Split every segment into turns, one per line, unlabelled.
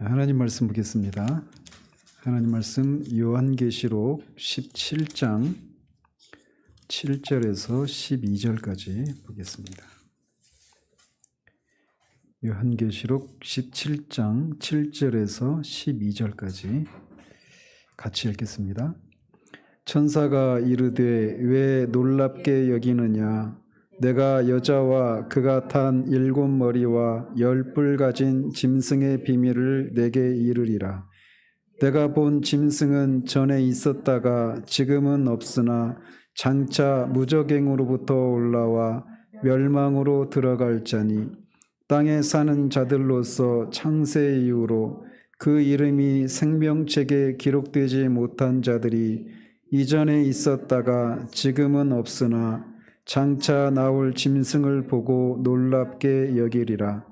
하나님 말씀 보겠습니다. 하나님 말씀 요한계시록 17장 7절에서 12절까지 보겠습니다. 요한계시록 17장 7절에서 12절까지 같이 읽겠습니다. 천사가 이르되 왜 놀랍게 여기느냐? 내가 여자와 그가 탄 7머리와 10뿔 가진 짐승의 비밀을 내게 이르리라. 내가 본 짐승은 전에 있었다가 지금은 없으나 장차 무저갱으로부터 올라와 멸망으로 들어갈 자니 땅에 사는 자들로서 창세 이후로 그 이름이 생명책에 기록되지 못한 자들이 이전에 있었다가 지금은 없으나 장차 나올 짐승을 보고 놀랍게 여기리라.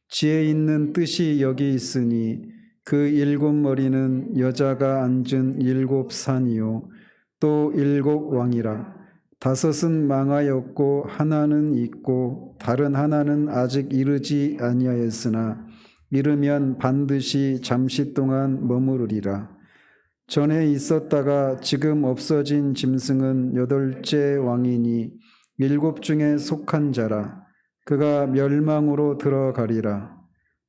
지혜 있는 뜻이 여기 있으니 그 7머리는 여자가 앉은 7산이요 또 7왕이라. 5은 망하였고 하나는 있고 다른 하나는 아직 이르지 아니하였으나 이르면 반드시 잠시 동안 머무르리라. 전에 있었다가 지금 없어진 짐승은 8째 왕이니 7 중에 속한 자라. 그가 멸망으로 들어가리라.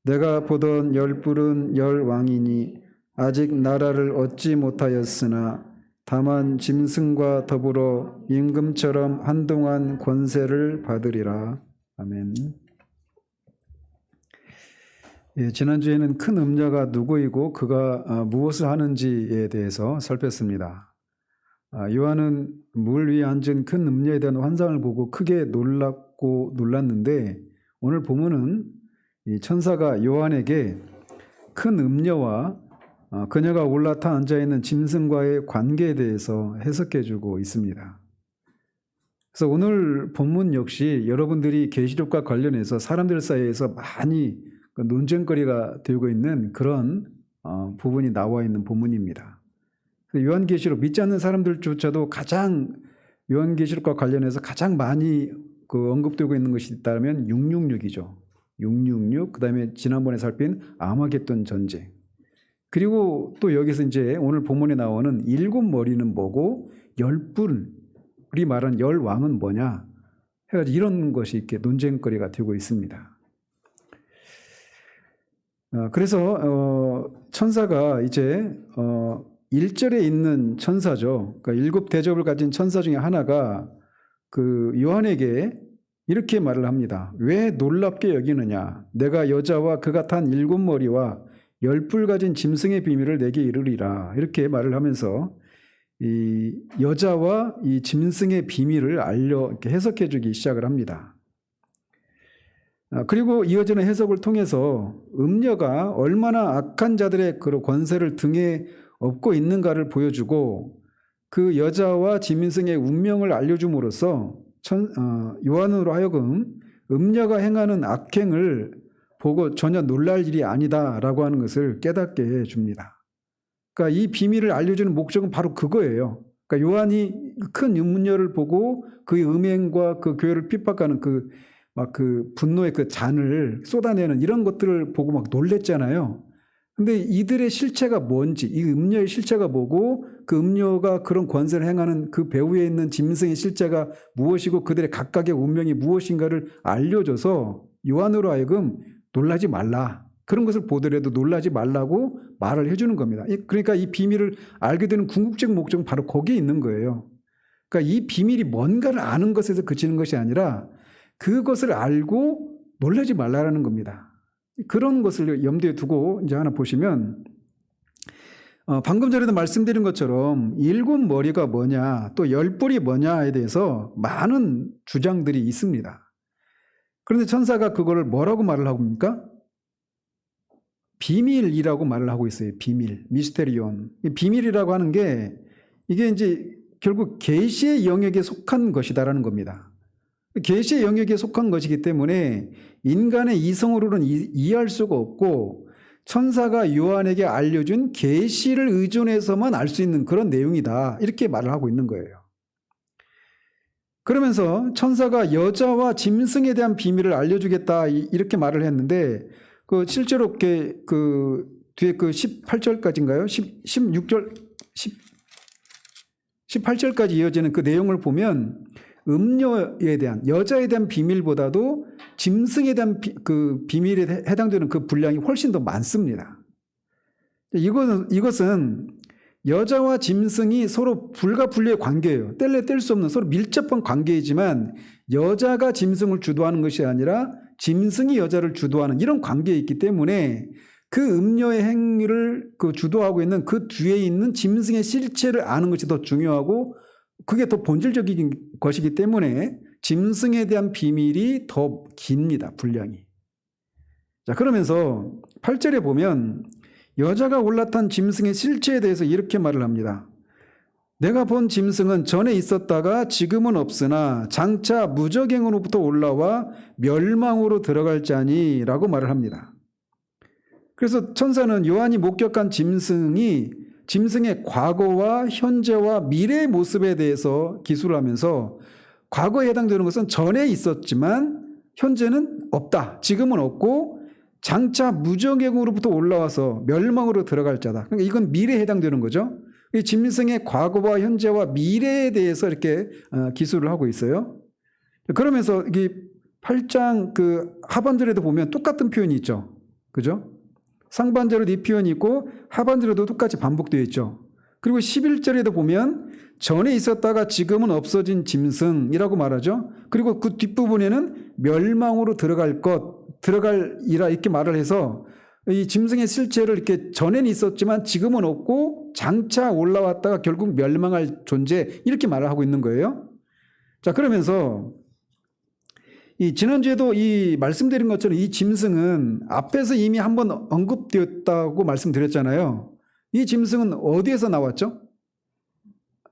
내가 보던 10뿔은 10왕이니 아직 나라를 얻지 못하였으나 다만 짐승과 더불어 임금처럼 한동안 권세를 받으리라. 아멘. 지난주에는 큰 음녀가 누구이고 그가 무엇을 하는지에 대해서 살폈습니다. 요한은 물 위에 앉은 큰 음녀에 대한 환상을 보고 크게 놀랐는데 오늘 보면은 이 천사가 요한에게 큰 음녀와 그녀가 올라타 앉아있는 짐승과의 관계에 대해서 해석해주고 있습니다. 그래서 오늘 본문 역시 여러분들이 계시록과 관련해서 사람들 사이에서 많이 논쟁거리가 되고 있는 그런 부분이 나와 있는 본문입니다. 요한계시록 믿지 않는 사람들조차도 가장 요한계시록과 관련해서 가장 많이 언급되고 있는 것이 있다면 666이죠. 666, 그 다음에 지난번에 살핀 아마겟돈 전쟁. 그리고 또 여기서 이제 오늘 본문에 나오는 7머리는 뭐고 10뿔, 우리 말하는 10왕은 뭐냐 해가지고 이런 것이 이렇게 논쟁거리가 되고 있습니다. 그래서 천사가 이제 1절에 있는 천사죠. 그러니까 7대접을 가진 천사 중에 하나가 그 요한에게 이렇게 말을 합니다. 왜 놀랍게 여기느냐? 내가 여자와 그가 탄 7머리와 10뿔 가진 짐승의 비밀을 내게 이르리라. 이렇게 말을 하면서 이 여자와 이 짐승의 비밀을 이렇게 해석해 주기 시작을 합니다. 그리고 이어지는 해석을 통해서 음녀가 얼마나 악한 자들의 그 권세를 등에 업고 있는가를 보여주고 그 여자와 짐승의 운명을 알려줌으로써 요한으로 하여금 음녀가 행하는 악행을 보고 전혀 놀랄 일이 아니다라고 하는 것을 깨닫게 해줍니다. 그러니까 이 비밀을 알려주는 목적은 바로 그거예요. 그러니까 요한이 큰 음녀를 보고 그의 음행과 그 교회를 핍박하는 그 분노의 그 잔을 쏟아내는 이런 것들을 보고 막 놀랬잖아요. 근데 이들의 실체가 뭔지, 이 음녀의 실체가 뭐고 그 음녀가 그런 권세를 행하는 그 배후에 있는 짐승의 실체가 무엇이고 그들의 각각의 운명이 무엇인가를 알려줘서 요한으로 하여금 놀라지 말라. 그런 것을 보더라도 놀라지 말라고 말을 해주는 겁니다. 그러니까 이 비밀을 알게 되는 궁극적 목적은 바로 거기에 있는 거예요. 그러니까 이 비밀이 뭔가를 아는 것에서 그치는 것이 아니라 그것을 알고 놀라지 말라라는 겁니다. 그런 것을 염두에 두고 이제 하나 보시면 방금 전에도 말씀드린 것처럼 7머리가 뭐냐 또 10뿔이 뭐냐에 대해서 많은 주장들이 있습니다. 그런데 천사가 그거를 뭐라고 말을 하고 있습니까? 비밀이라고 말을 하고 있어요. 비밀, 미스테리온. 비밀이라고 하는 게 이게 이제 결국 계시의 영역에 속한 것이다라는 겁니다. 계시의 영역에 속한 것이기 때문에 인간의 이성으로는 이해할 수가 없고 천사가 요한에게 알려준 계시를 의존해서만 알 수 있는 그런 내용이다. 이렇게 말을 하고 있는 거예요. 그러면서 천사가 여자와 짐승에 대한 비밀을 알려주겠다 이렇게 말을 했는데 실제로 뒤에 그 18절까지인가요? 16절, 18절까지 이어지는 그 내용을 보면 음녀에 대한, 여자에 대한 비밀보다도 짐승에 대한 그 비밀에 해당되는 그 분량이 훨씬 더 많습니다. 이것은 여자와 짐승이 서로 불가분리의 관계예요. 뗄래 뗄 수 없는 서로 밀접한 관계이지만 여자가 짐승을 주도하는 것이 아니라 짐승이 여자를 주도하는 이런 관계에 있기 때문에 그 음녀의 행위를 그 주도하고 있는 그 뒤에 있는 짐승의 실체를 아는 것이 더 중요하고 그게 더 본질적인 것이기 때문에 짐승에 대한 비밀이 더 깁니다. 분량이. 자, 그러면서 8절에 보면 여자가 올라탄 짐승의 실체에 대해서 이렇게 말을 합니다. 내가 본 짐승은 전에 있었다가 지금은 없으나 장차 무저갱으로부터 올라와 멸망으로 들어갈 자니 라고 말을 합니다. 그래서 천사는 요한이 목격한 짐승의 과거와 현재와 미래의 모습에 대해서 기술을 하면서 과거에 해당되는 것은 전에 있었지만 현재는 없다. 지금은 없고 장차 무저갱으로부터 올라와서 멸망으로 들어갈 자다. 그러니까 이건 미래에 해당되는 거죠. 이 짐승의 과거와 현재와 미래에 대해서 이렇게 기술을 하고 있어요. 그러면서 이 8장 그 하반절에도 보면 똑같은 표현이 있죠. 그죠? 상반절에도 이 표현이 있고 하반절에도 똑같이 반복되어 있죠. 그리고 11절에도 보면 전에 있었다가 지금은 없어진 짐승이라고 말하죠. 그리고 그 뒷부분에는 멸망으로 들어갈이라 이렇게 말을 해서 이 짐승의 실체를 이렇게 전에는 있었지만 지금은 없고 장차 올라왔다가 결국 멸망할 존재 이렇게 말을 하고 있는 거예요. 자, 그러면서 이 지난주에도 이 말씀드린 것처럼 이 짐승은 앞에서 이미 한번 언급되었다고 말씀드렸잖아요. 이 짐승은 어디에서 나왔죠?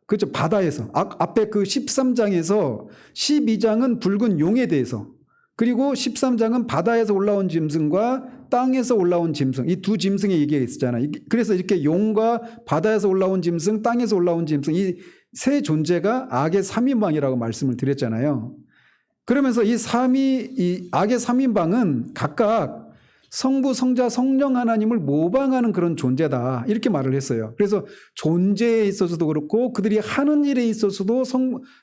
그렇죠. 바다에서. 앞에 그 13장에서 12장은 붉은 용에 대해서, 그리고 13장은 바다에서 올라온 짐승과 땅에서 올라온 짐승, 이 두 짐승의 얘기가 있었잖아요. 그래서 이렇게 용과 바다에서 올라온 짐승, 땅에서 올라온 짐승, 이 세 존재가 악의 3인방이라고 말씀을 드렸잖아요. 그러면서 이 악의 3인방은 각각 성부, 성자, 성령 하나님을 모방하는 그런 존재다. 이렇게 말을 했어요. 그래서 존재에 있어서도 그렇고 그들이 하는 일에 있어서도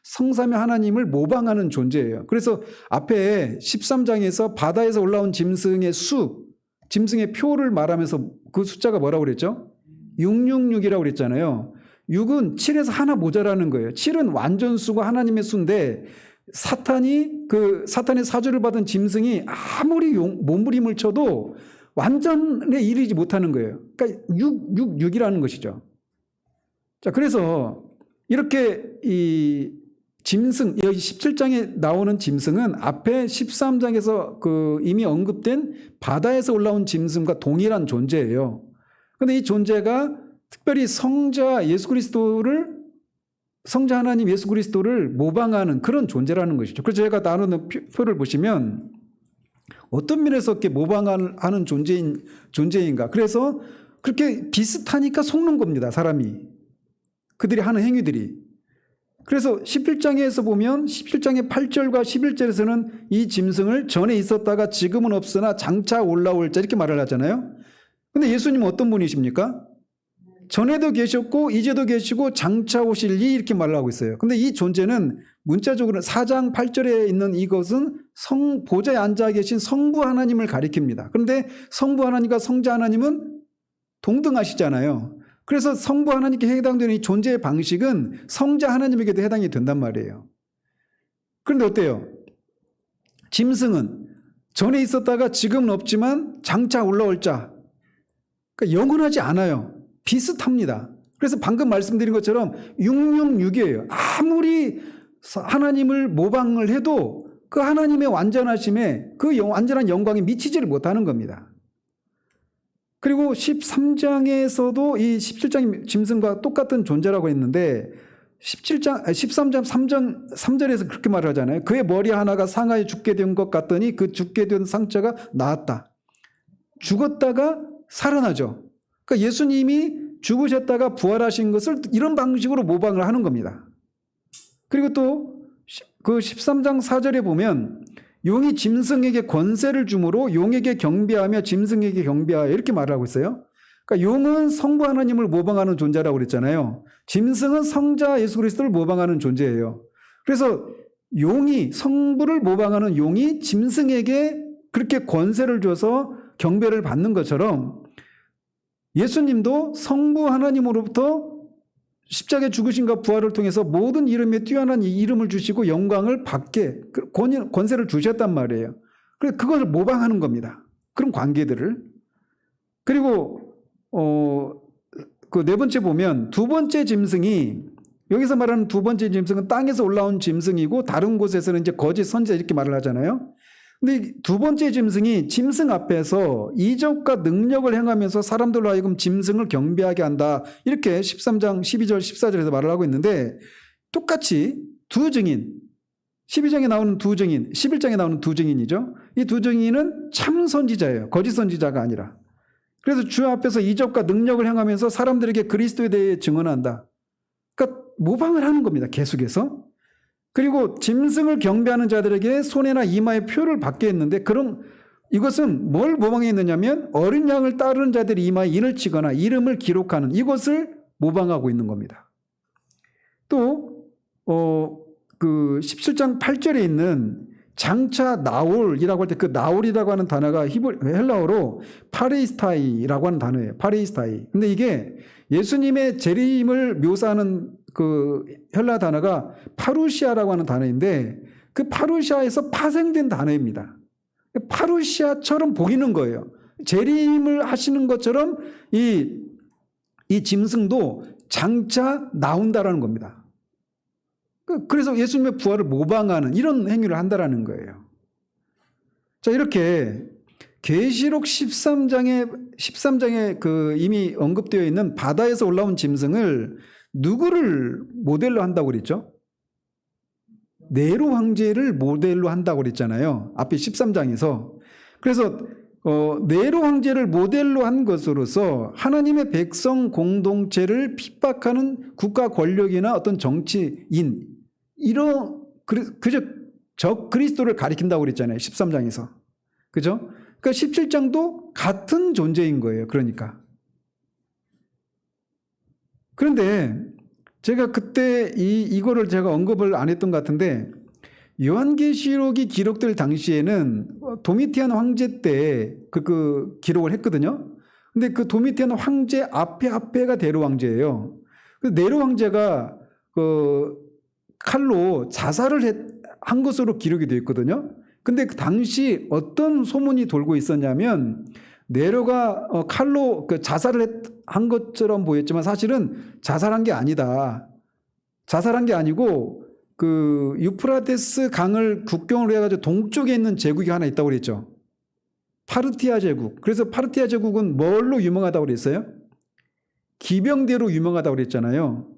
성삼위 하나님을 모방하는 존재예요. 그래서 앞에 13장에서 바다에서 올라온 짐승의 짐승의 표를 말하면서 그 숫자가 뭐라고 그랬죠? 666이라고 그랬잖아요. 6은 7에서 하나 모자라는 거예요. 7은 완전수고 하나님의 수인데 사탄의 사주를 받은 짐승이 아무리 몸부림을 쳐도 완전에 이르지 못하는 거예요. 그러니까 6이라는 것이죠. 자, 그래서 이렇게 이 짐승, 여기 17장에 나오는 짐승은 앞에 13장에서 그 이미 언급된 바다에서 올라온 짐승과 동일한 존재예요. 그런데 이 존재가 특별히 성자 하나님 예수 그리스도를 모방하는 그런 존재라는 것이죠. 그래서 제가 나누는 표를 보시면 어떤 면에서 이렇게 모방하는 존재인가. 그래서 그렇게 비슷하니까 속는 겁니다. 사람이. 그들이 하는 행위들이. 그래서 11장에서 보면 17장의 8절과 11절에서는 이 짐승을 전에 있었다가 지금은 없으나 장차 올라올 자 이렇게 말을 하잖아요. 근데 예수님은 어떤 분이십니까? 전에도 계셨고 이제도 계시고 장차 오실 이 이렇게 말을 하고 있어요. 근데 이 존재는 문자적으로 4장 8절에 있는 이것은 보좌에 앉아 계신 성부 하나님을 가리킵니다. 그런데 성부 하나님과 성자 하나님은 동등하시잖아요. 그래서 성부 하나님께 해당되는 이 존재의 방식은 성자 하나님에게도 해당이 된단 말이에요. 그런데 어때요? 짐승은 전에 있었다가 지금은 없지만 장차 올라올 자. 그러니까 영원하지 않아요. 비슷합니다. 그래서 방금 말씀드린 것처럼 666이에요. 아무리 하나님을 모방을 해도 그 하나님의 완전하심에 그 완전한 영광에 미치지를 못하는 겁니다. 그리고 13장에서도 이 17장 짐승과 똑같은 존재라고 했는데 13장 3절에서 그렇게 말을 하잖아요. 그의 머리 하나가 상하에 죽게 된 것 같더니 그 죽게 된 상처가 나았다. 죽었다가 살아나죠. 그러니까 예수님이 죽으셨다가 부활하신 것을 이런 방식으로 모방을 하는 겁니다. 그리고 또 그 13장 4절에 보면 용이 짐승에게 권세를 주므로 용에게 경배하며 짐승에게 경배하여 이렇게 말을 하고 있어요. 그러니까 용은 성부 하나님을 모방하는 존재라고 그랬잖아요. 짐승은 성자 예수 그리스도를 모방하는 존재예요. 그래서 용이, 성부를 모방하는 용이 짐승에게 그렇게 권세를 줘서 경배를 받는 것처럼 예수님도 성부 하나님으로부터 십자가의 죽으심과 부활을 통해서 모든 이름에 뛰어난 이 이름을 주시고 영광을 받게 권세를 주셨단 말이에요. 그래서 그것을 모방하는 겁니다. 그런 관계들을. 그리고 그 네 번째 보면 두 번째 짐승이, 여기서 말하는 두 번째 짐승은 땅에서 올라온 짐승이고 다른 곳에서는 이제 거짓 선지자 이렇게 말을 하잖아요. 근데 두 번째 짐승이 짐승 앞에서 이적과 능력을 행하면서 사람들로 하여금 짐승을 경배하게 한다. 이렇게 13장 12절 14절에서 말을 하고 있는데 똑같이 두 증인, 12장에 나오는 두 증인, 11장에 나오는 두 증인이죠. 이 두 증인은 참 선지자예요. 거짓 선지자가 아니라. 그래서 주 앞에서 이적과 능력을 행하면서 사람들에게 그리스도에 대해 증언한다. 그러니까 모방을 하는 겁니다. 계속해서. 그리고 짐승을 경배하는 자들에게 손에나 이마에 표를 받게 했는데, 그럼 이것은 뭘 모방했느냐면 어린 양을 따르는 자들이 이마에 인을 치거나 이름을 기록하는 이것을 모방하고 있는 겁니다. 또 그 17장 8절에 있는 장차 나올이라고 할 때 그 나올이라고 하는 단어가 헬라어로 파레이스타이라고 하는 단어예요. 파레이스타이. 근데 이게 예수님의 재림을 묘사하는 그 헬라 단어가 파루시아라고 하는 단어인데 그 파루시아에서 파생된 단어입니다. 파루시아처럼 보이는 거예요. 재림을 하시는 것처럼 이 짐승도 장차 나온다라는 겁니다. 그래서 예수님의 부활을 모방하는 이런 행위를 한다라는 거예요. 자, 이렇게 계시록 13장에 그 이미 언급되어 있는 바다에서 올라온 짐승을 누구를 모델로 한다고 그랬죠? 네로 황제를 모델로 한다고 그랬잖아요. 앞에 13장에서. 그래서 네로 황제를 모델로 한 것으로서 하나님의 백성 공동체를 핍박하는 국가 권력이나 어떤 정치인 그저 적 그리스도를 가리킨다고 그랬잖아요. 13장에서. 그죠? 그러니까 17장도 같은 존재인 거예요. 그러니까. 그런데 제가 그때 이거를 제가 언급을 안 했던 것 같은데 요한계시록이 기록될 당시에는 도미티안 황제 때 그 기록을 했거든요. 근데 그 도미티안 황제 앞에가 네로 황제예요. 그 네로 황제가 그 칼로 자살을 한 것으로 기록이 되어 있거든요. 근데 그 당시 어떤 소문이 돌고 있었냐면 네로가 칼로 그 자살을 한 것처럼 보였지만 사실은 자살한 게 아니다. 자살한 게 아니고 그 유프라테스 강을 국경으로 해가지고 동쪽에 있는 제국이 하나 있다고 그랬죠. 파르티아 제국. 그래서 파르티아 제국은 뭘로 유명하다고 그랬어요? 기병대로 유명하다고 그랬잖아요.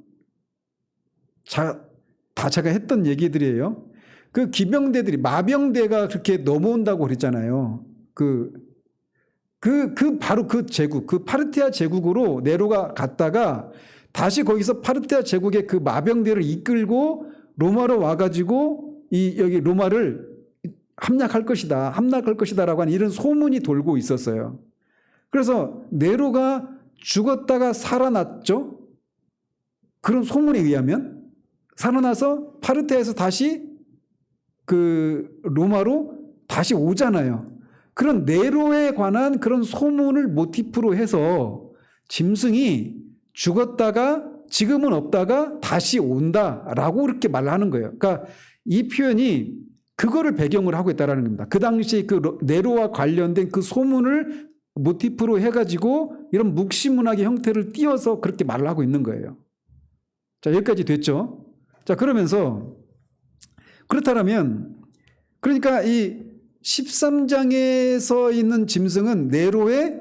다 제가 했던 얘기들이에요. 그 기병대들이 마병대가 그렇게 넘어온다고 그랬잖아요. 바로 그 제국, 그 파르티아 제국으로 네로가 갔다가 다시 거기서 파르티아 제국의 그 마병대를 이끌고 로마로 와가지고 여기 로마를 함락할 것이다라고 하는 이런 소문이 돌고 있었어요. 그래서 네로가 죽었다가 살아났죠. 그런 소문에 의하면 살아나서 파르티아에서 다시 그 로마로 다시 오잖아요. 그런 네로에 관한 그런 소문을 모티프로 해서 짐승이 죽었다가 지금은 없다가 다시 온다라고 그렇게 말하는 거예요. 그러니까 이 표현이 그거를 배경으로 하고 있다는 겁니다. 그 당시 그 네로와 관련된 그 소문을 모티프로 해가지고 이런 묵시문학의 형태를 띄어서 그렇게 말을 하고 있는 거예요. 자, 여기까지 됐죠? 자, 그러면서 그렇다면 그러니까 이 13장에서 있는 짐승은 네로의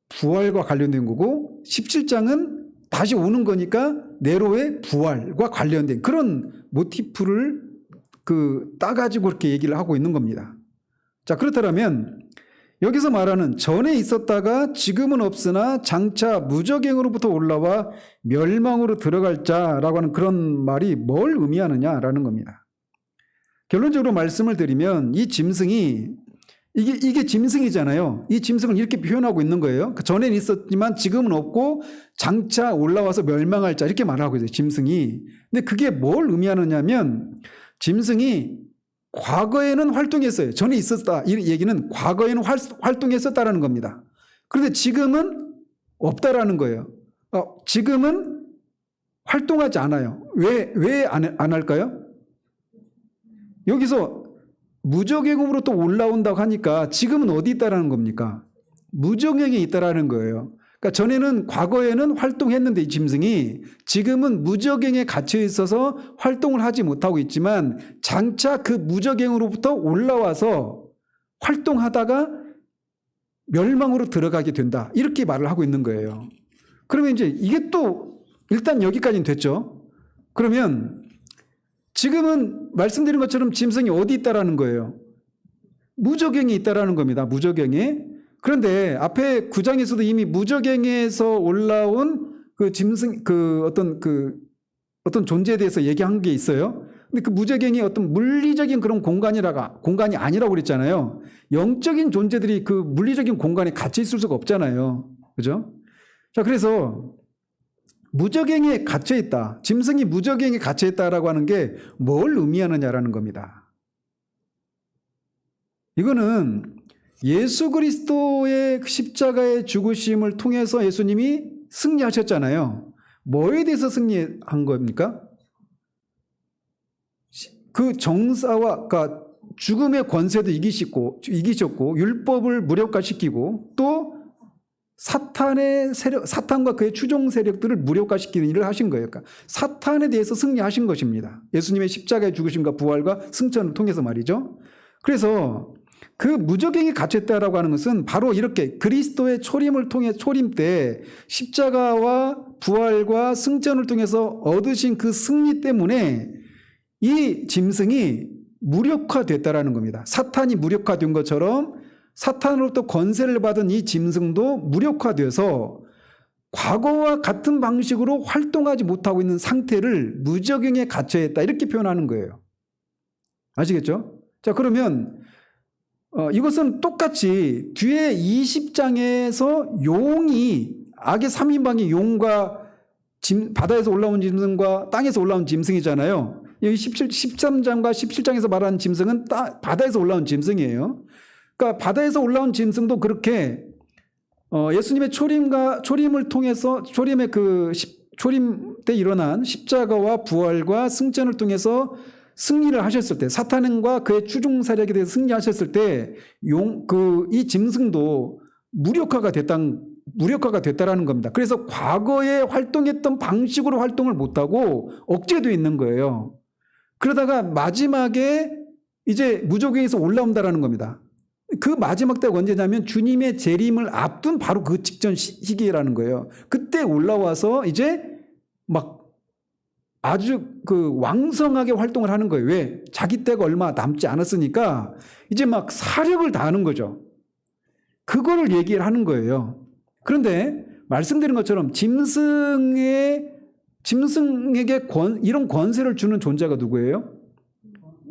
부활과 관련된 거고 17장은 다시 오는 거니까 네로의 부활과 관련된 그런 모티프를 따가지고 그렇게 얘기를 하고 있는 겁니다. 자, 그렇다면 여기서 말하는 전에 있었다가 지금은 없으나 장차 무저갱으로부터 올라와 멸망으로 들어갈 자라고 하는 그런 말이 뭘 의미하느냐라는 겁니다. 결론적으로 말씀을 드리면 이 짐승이 이게 짐승이잖아요. 이 짐승을 이렇게 표현하고 있는 거예요. 전에는 있었지만 지금은 없고 장차 올라와서 멸망할 자 이렇게 말하고 있어요. 짐승이. 근데 그게 뭘 의미하느냐면 짐승이 과거에는 활동했어요. 전에 있었다. 이 얘기는 과거에는 활동했었다라는 겁니다. 그런데 지금은 없다라는 거예요. 지금은 활동하지 않아요. 왜 안 할까요? 여기서 무적행으로 또 올라온다고 하니까 지금은 어디 있다라는 겁니까? 무적행에 있다라는 거예요. 그러니까 전에는 과거에는 활동했는데 이 짐승이 지금은 무적행에 갇혀 있어서 활동을 하지 못하고 있지만 장차 그 무적행으로부터 올라와서 활동하다가 멸망으로 들어가게 된다. 이렇게 말을 하고 있는 거예요. 그러면 이제 이게 또 일단 여기까지는 됐죠. 그러면 지금은 말씀드린 것처럼 짐승이 어디 있다라는 거예요? 무적행에 있다라는 겁니다. 무적행에. 그런데 앞에 9장에서도 이미 무적행에서 올라온 그 짐승 어떤 존재에 대해서 얘기한 게 있어요. 근데 그 무적행이 어떤 물리적인 그런 공간이 아니라고 그랬잖아요. 영적인 존재들이 그 물리적인 공간에 갇혀 있을 수가 없잖아요. 그죠? 자, 그래서 무적행에 갇혀 있다. 짐승이 무적행에 갇혀 있다라고 하는 게 뭘 의미하느냐라는 겁니다. 이거는 예수 그리스도의 십자가의 죽으심을 통해서 예수님이 승리하셨잖아요. 뭐에 대해서 승리한 겁니까? 그 정사와 그러니까 죽음의 권세도 이기셨고 율법을 무력화시키고 또 사탄과 그의 추종 세력들을 무력화시키는 일을 하신 거예요. 그러니까 사탄에 대해서 승리하신 것입니다. 예수님의 십자가의 죽으심과 부활과 승천을 통해서 말이죠. 그래서 그 무적행에 갇혔다라고 하는 것은 바로 이렇게 그리스도의 초림을 통해 초림 때 십자가와 부활과 승천을 통해서 얻으신 그 승리 때문에 이 짐승이 무력화됐다라는 겁니다. 사탄이 무력화된 것처럼 사탄으로부터 권세를 받은 이 짐승도 무력화돼서 과거와 같은 방식으로 활동하지 못하고 있는 상태를 무적행에 갇혀 있다 이렇게 표현하는 거예요. 아시겠죠? 자, 그러면 이것은 똑같이 뒤에 20장에서 용이 악의 3인방이 용과 바다에서 올라온 짐승과 땅에서 올라온 짐승이잖아요. 여기 13장과 17장에서 말하는 짐승은 바다에서 올라온 짐승이에요. 그러니까 바다에서 올라온 짐승도 그렇게 예수님의 초림을 통해서 초림 때 일어난 십자가와 부활과 승천을 통해서 승리를 하셨을 때 사탄과 그의 추종 세력에 대해서 승리하셨을 때 이 짐승도 무력화가 됐다라는 겁니다. 그래서 과거에 활동했던 방식으로 활동을 못하고 억제되어 있는 거예요. 그러다가 마지막에 이제 무적행에서 올라온다라는 겁니다. 그 마지막 때가 언제냐면 주님의 재림을 앞둔 바로 그 직전 시기라는 거예요. 그때 올라와서 이제 막 아주 그 왕성하게 활동을 하는 거예요. 왜? 자기 때가 얼마 남지 않았으니까 이제 막 사력을 다하는 거죠. 그거를 얘기를 하는 거예요. 그런데 말씀드린 것처럼 짐승에게 이런 권세를 주는 존재가 누구예요?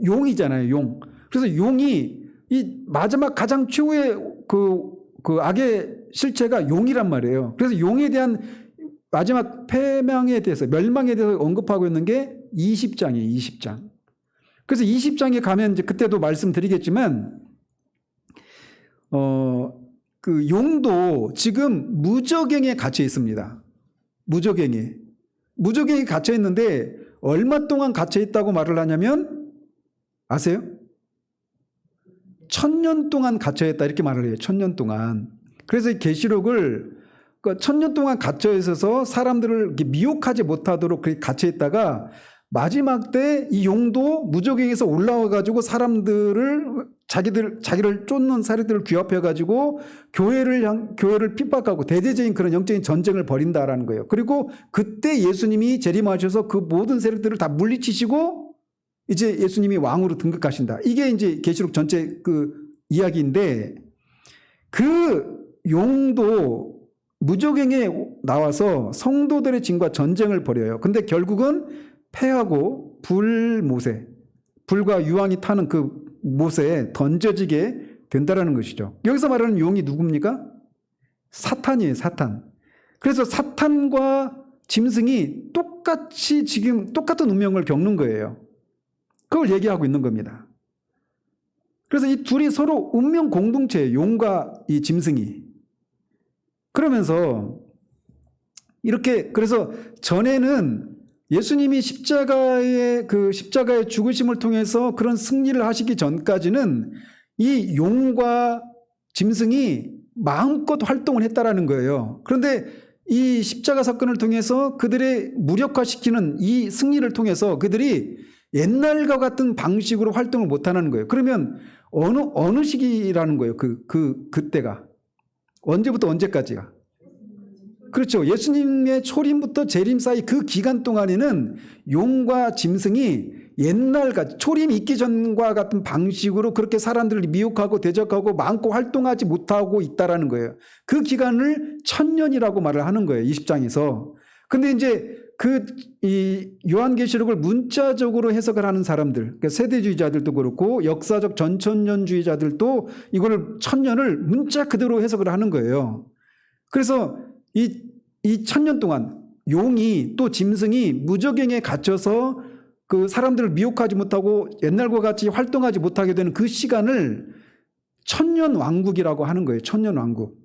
용이잖아요. 용. 그래서 용이 이 마지막 가장 최후의 그 악의 실체가 용이란 말이에요. 그래서 용에 대한 마지막 패망에 대해서 멸망에 대해서 언급하고 있는 게 20장이에요. 20장. 그래서 20장에 가면 이제 그때도 말씀드리겠지만 그 용도 지금 무적행에 갇혀 있습니다. 무적행에 갇혀 있는데 얼마 동안 갇혀 있다고 말을 하냐면 아세요? 1000년 동안 갇혀 있다 이렇게 말을 해요. 1000년 동안. 그래서 이 계시록을 1000년 동안 갇혀 있어서 사람들을 미혹하지 못하도록 그렇게 갇혀 있다가 마지막 때 이 용도 무적행에서 올라와 가지고 사람들을 자기를 쫓는 사람들을 규합해 가지고 교회를 핍박하고 대대적인 그런 영적인 전쟁을 벌인다라는 거예요. 그리고 그때 예수님이 재림하셔서 그 모든 세력들을 다 물리치시고 이제 예수님이 왕으로 등극하신다. 이게 이제 계시록 전체 그 이야기인데 그 용도 무적행에 나와서 성도들의 진과 전쟁을 벌여요. 근데 결국은 패하고 불과 유황이 타는 그 못에 던져지게 된다라는 것이죠. 여기서 말하는 용이 누굽니까? 사탄이에요, 사탄. 그래서 사탄과 짐승이 똑같이 지금 똑같은 운명을 겪는 거예요. 그걸 얘기하고 있는 겁니다. 그래서 이 둘이 서로 운명 공동체예요. 용과 이 짐승이. 그러면서 이렇게 그래서 전에는 예수님이 십자가의 죽으심을 통해서 그런 승리를 하시기 전까지는 이 용과 짐승이 마음껏 활동을 했다라는 거예요. 그런데 이 십자가 사건을 통해서 그들의 무력화시키는 이 승리를 통해서 그들이 옛날과 같은 방식으로 활동을 못하는 거예요. 그러면 어느 시기라는 거예요. 그때가 언제부터 언제까지가? 그렇죠. 예수님의 초림부터 재림 사이 그 기간 동안에는 용과 짐승이 옛날같이 초림이 있기 전과 같은 방식으로 그렇게 사람들을 미혹하고 대적하고 마음껏 활동하지 못하고 있다라는 거예요. 그 기간을 1000년이라고 말을 하는 거예요. 20장에서. 근데 이제 이 요한계시록을 문자적으로 해석을 하는 사람들, 그러니까 세대주의자들도 그렇고 역사적 전천년주의자들도 이거를 1000년을 문자 그대로 해석을 하는 거예요. 그래서 이 1000년 동안 용이 또 짐승이 무저갱에 갇혀서 그 사람들을 미혹하지 못하고 옛날과 같이 활동하지 못하게 되는 그 시간을 1000년 왕국이라고 하는 거예요. 1000년 왕국.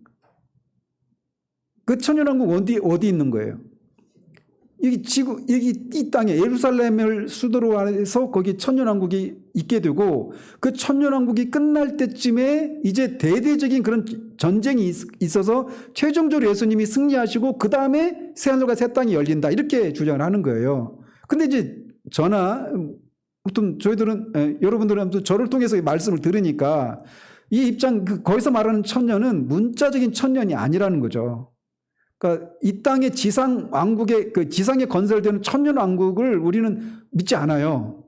그 1000년 왕국 어디 있는 거예요? 이 땅에 예루살렘을 수도로 해서 거기 1000년 왕국이 있게 되고 그 1000년 왕국이 끝날 때쯤에 이제 대대적인 그런 전쟁이 있어서 최종적으로 예수님이 승리하시고 그 다음에 새하늘과 새 땅이 열린다 이렇게 주장을 하는 거예요. 근데 이제 아무튼 저희들은 여러분들은 아무튼 저를 통해서 이 말씀을 들으니까 이 입장 거기서 말하는 1000년은 문자적인 1000년이 아니라는 거죠. 그러니까 이 땅의 지상 왕국의 지상에 건설되는 1000년 왕국을 우리는 믿지 않아요.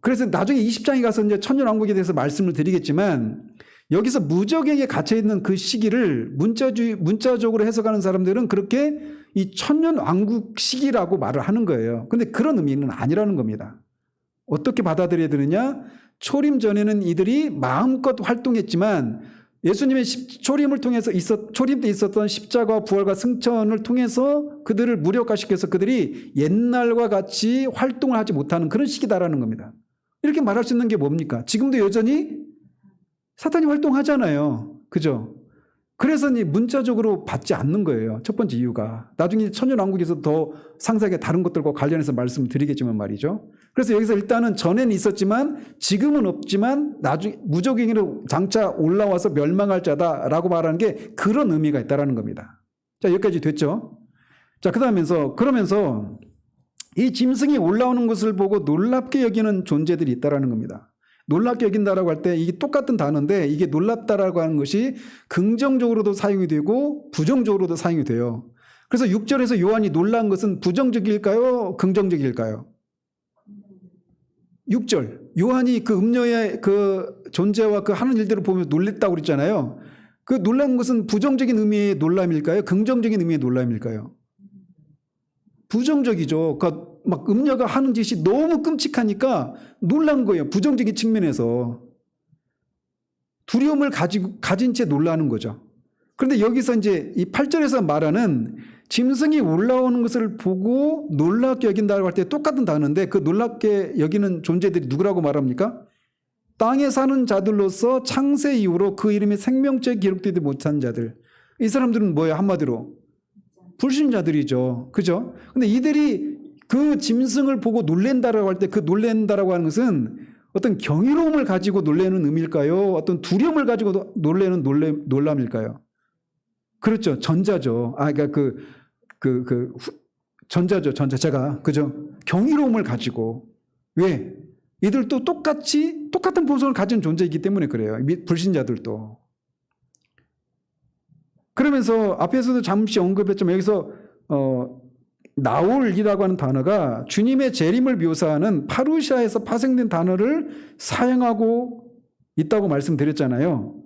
그래서 나중에 20장에 가서 이제 1000년 왕국에 대해서 말씀을 드리겠지만 여기서 무저갱에 갇혀 있는 그 시기를 문자적으로 해석하는 사람들은 그렇게 이 1000년 왕국 시기라고 말을 하는 거예요. 근데 그런 의미는 아니라는 겁니다. 어떻게 받아들여야 되느냐? 초림 전에는 이들이 마음껏 활동했지만 예수님의 초림을 통해서 초림 때 있었던 십자가와 부활과 승천을 통해서 그들을 무력화시켜서 그들이 옛날과 같이 활동을 하지 못하는 그런 시기다라는 겁니다. 이렇게 말할 수 있는 게 뭡니까? 지금도 여전히 사탄이 활동하잖아요. 그죠? 그래서 문자적으로 받지 않는 거예요. 첫 번째 이유가. 나중에 천년왕국에서 더 상세하게 다른 것들과 관련해서 말씀을 드리겠지만 말이죠. 그래서 여기서 일단은 전에는 있었지만 지금은 없지만 나중에 무저갱이로 장차 올라와서 멸망할 자다라고 말하는 게 그런 의미가 있다는 겁니다. 자, 여기까지 됐죠? 자, 그러면서 이 짐승이 올라오는 것을 보고 놀랍게 여기는 존재들이 있다는 겁니다. 놀랍게 여긴다라고 할 때 이게 똑같은 단어인데 이게 놀랍다라고 하는 것이 긍정적으로도 사용이 되고 부정적으로도 사용이 돼요. 그래서 6절에서 요한이 놀란 것은 부정적일까요? 긍정적일까요? 6절. 요한이 그 음녀의 그 존재와 그 하는 일들을 보며 놀랬다고 그랬잖아요. 그 놀란 것은 부정적인 의미의 놀람일까요? 긍정적인 의미의 놀람일까요? 부정적이죠. 그러니까 막 음녀가 하는 짓이 너무 끔찍하니까 놀란 거예요. 부정적인 측면에서. 두려움을 가진 채 놀라는 거죠. 그런데 여기서 이제 이 8절에서 말하는 짐승이 올라오는 것을 보고 놀랍게 여긴다고 할 때 똑같은 단어인데 그 놀랍게 여기는 존재들이 누구라고 말합니까? 땅에 사는 자들로서 창세 이후로 그 이름이 생명책에 기록되지 못한 자들. 이 사람들은 뭐예요? 한마디로 불신자들이죠. 그죠? 근데 이들이 그 짐승을 보고 놀랜다라고 할 때 그 놀랜다라고 하는 것은 어떤 경이로움을 가지고 놀라는 의미일까요? 어떤 두려움을 가지고 놀라는 놀람일까요? 그렇죠. 전자죠. 그러니까 전자죠. 전자체가. 그죠? 경이로움을 가지고. 왜? 이들도 똑같은 본성을 가진 존재이기 때문에 그래요. 불신자들도. 그러면서 앞에서도 잠시 언급했지만 여기서 나올이라고 하는 단어가 주님의 재림을 묘사하는 파루시아에서 파생된 단어를 사용하고 있다고 말씀드렸잖아요.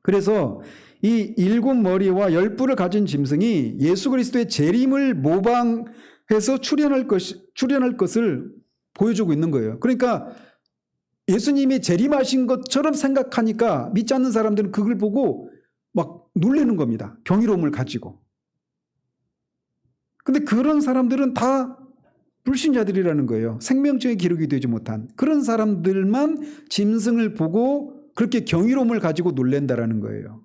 그래서 이 7머리와 10뿔을 가진 짐승이 예수 그리스도의 재림을 모방해서 출현할 것을 보여주고 있는 거예요. 그러니까 예수님이 재림하신 것처럼 생각하니까 믿지 않는 사람들은 그걸 보고 막 놀라는 겁니다. 경이로움을 가지고. 근데 그런 사람들은 다 불신자들이라는 거예요. 생명증에 기록이 되지 못한 그런 사람들만 짐승을 보고 그렇게 경이로움을 가지고 놀란다라는 거예요.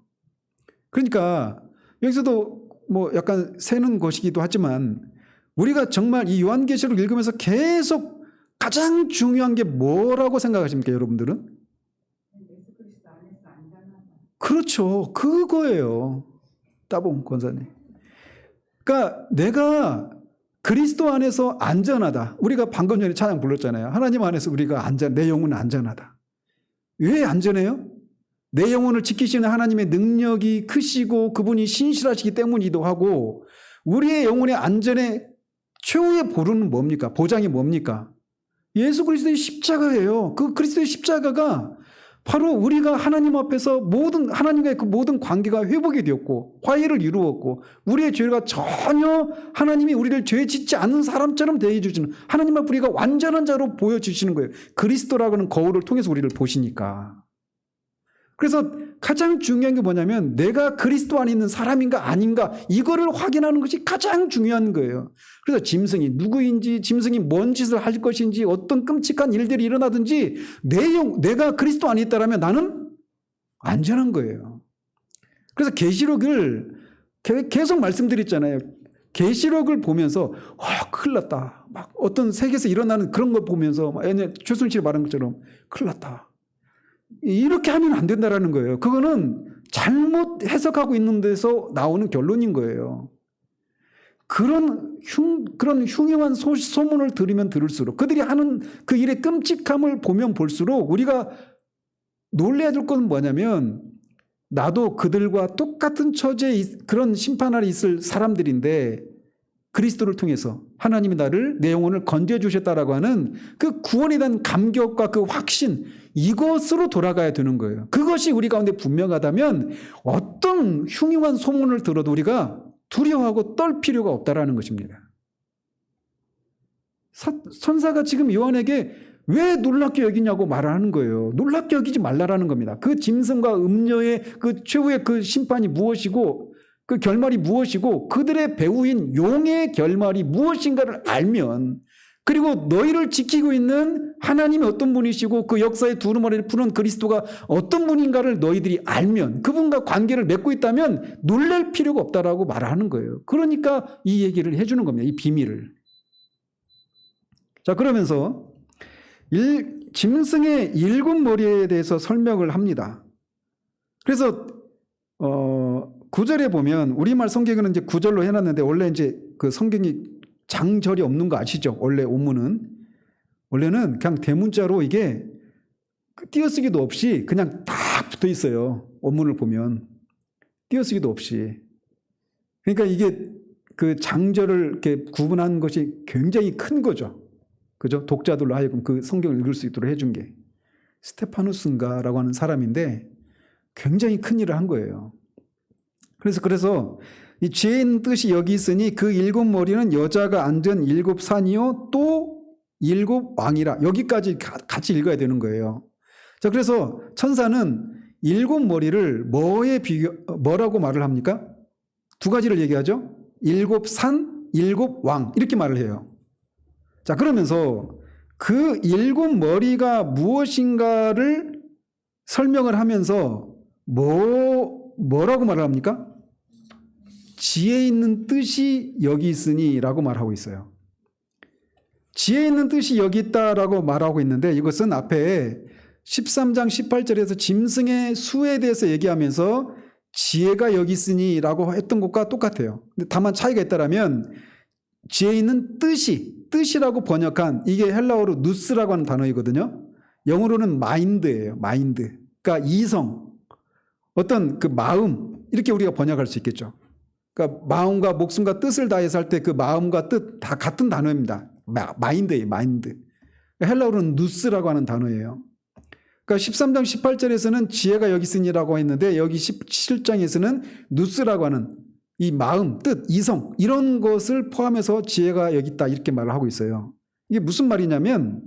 그러니까 여기서도 뭐 약간 새는 것이기도 하지만 우리가 정말 이 요한계시록 읽으면서 계속 가장 중요한 게 뭐라고 생각하십니까, 여러분들은? 그렇죠. 그거예요. 따봉 권사님. 그러니까 내가 그리스도 안에서 안전하다. 우리가 방금 전에 찬양 불렀잖아요. 하나님 안에서 우리가 내 영혼은 안전하다. 왜 안전해요? 내 영혼을 지키시는 하나님의 능력이 크시고 그분이 신실하시기 때문이기도 하고, 우리의 영혼의 안전의 최후의 보루는 뭡니까? 보장이 뭡니까? 예수 그리스도의 십자가예요. 그 그리스도의 십자가가 바로 우리가 하나님 앞에서 하나님과의 그 모든 관계가 회복이 되었고 화해를 이루었고, 우리의 죄가 전혀 하나님이 우리를 죄 짓지 않는 사람처럼 대해 주시는, 하나님 앞에 우리가 완전한 자로 보여주시는 거예요. 그리스도라고 하는 거울을 통해서 우리를 보시니까. 그래서 가장 중요한 게 뭐냐면 내가 그리스도 안에 있는 사람인가 아닌가, 이거를 확인하는 것이 가장 중요한 거예요. 그래서 짐승이 누구인지, 짐승이 뭔 짓을 할 것인지, 어떤 끔찍한 일들이 일어나든지 내가 그리스도 안에 있다라면 나는 안전한 거예요. 그래서 계시록을 계속 말씀드렸잖아요. 계시록을 보면서 큰일 났다. 막 어떤 세계에서 일어나는 그런 걸 보면서 최순실이 말한 것처럼 큰일 났다. 이렇게 하면 안 된다라는 거예요. 그거는 잘못 해석하고 있는 데서 나오는 결론인 거예요. 그런 흉흉한 소문을 들으면 들을수록, 그들이 하는 그 일의 끔찍함을 보면 볼수록 우리가 놀라야 될 것은 뭐냐면, 나도 그들과 똑같은 처지에 그런 심판 아래 있을 사람들인데 그리스도를 통해서 하나님이 내 영혼을 건져주셨다라고 하는 그 구원에 대한 감격과 그 확신, 이것으로 돌아가야 되는 거예요. 그것이 우리 가운데 분명하다면 어떤 흉흉한 소문을 들어도 우리가 두려워하고 떨 필요가 없다라는 것입니다. 천사가 지금 요한에게 왜 놀랍게 여기냐고 말하는 거예요. 놀랍게 여기지 말라라는 겁니다. 그 짐승과 음녀의 그 최후의 그 심판이 무엇이고 그 결말이 무엇이고 그들의 배후인 용의 결말이 무엇인가를 알면, 그리고 너희를 지키고 있는 하나님이 어떤 분이시고 그 역사의 두루마리를 푸는 그리스도가 어떤 분인가를 너희들이 알면, 그분과 관계를 맺고 있다면 놀랄 필요가 없다라고 말하는 거예요. 그러니까 이 얘기를 해주는 겁니다. 이 비밀을. 자, 그러면서 짐승의 7머리에 대해서 설명을 합니다. 그래서 9절에 보면, 우리말 성경에는 이제 9절로 해놨는데 원래 이제 그 성경이 장절이 없는 거 아시죠? 원래 원문은. 원래는 그냥 대문자로 이게 띄어쓰기도 없이 그냥 딱 붙어 있어요. 원문을 보면. 띄어쓰기도 없이. 그러니까 이게 그 장절을 이렇게 구분한 것이 굉장히 큰 거죠. 그죠? 독자들로 하여금 그 성경을 읽을 수 있도록 해준 게. 스테파누스인가라고 하는 사람인데 굉장히 큰 일을 한 거예요. 그래서 이 지혜 있는 뜻이 여기 있으니 그 7머리는 여자가 앉은 7산이요 또 7왕이라. 여기까지 같이 읽어야 되는 거예요. 자, 그래서 천사는 7머리를 뭐라고 말을 합니까? 두 가지를 얘기하죠. 7산, 7왕 이렇게 말을 해요. 자, 그러면서 그 7머리가 무엇인가를 설명을 하면서 뭐라고 말을 합니까? 지혜 있는 뜻이 여기 있으니 라고 말하고 있어요. 지혜 있는 뜻이 여기 있다라고 말하고 있는데, 이것은 앞에 13장 18절에서 짐승의 수에 대해서 얘기하면서 지혜가 여기 있으니 라고 했던 것과 똑같아요. 근데 다만 차이가 있다라면, 지혜 있는 뜻이라고 번역한 이게 헬라어로 누스라고 하는 단어이거든요. 영어로는 마인드예요. 마인드. 그러니까 이성, 어떤 그 마음, 이렇게 우리가 번역할 수 있겠죠. 그러니까 마음과 목숨과 뜻을 다해서 할 때 그 마음과 뜻 다 같은 단어입니다. 마인드예요. 마인드. 헬라어로는 누스라고 하는 단어예요. 그러니까 13장 18절에서는 지혜가 여기 있으니라고 했는데, 여기 17장에서는 누스라고 하는 이 마음, 뜻, 이성, 이런 것을 포함해서 지혜가 여기 있다 이렇게 말을 하고 있어요. 이게 무슨 말이냐면,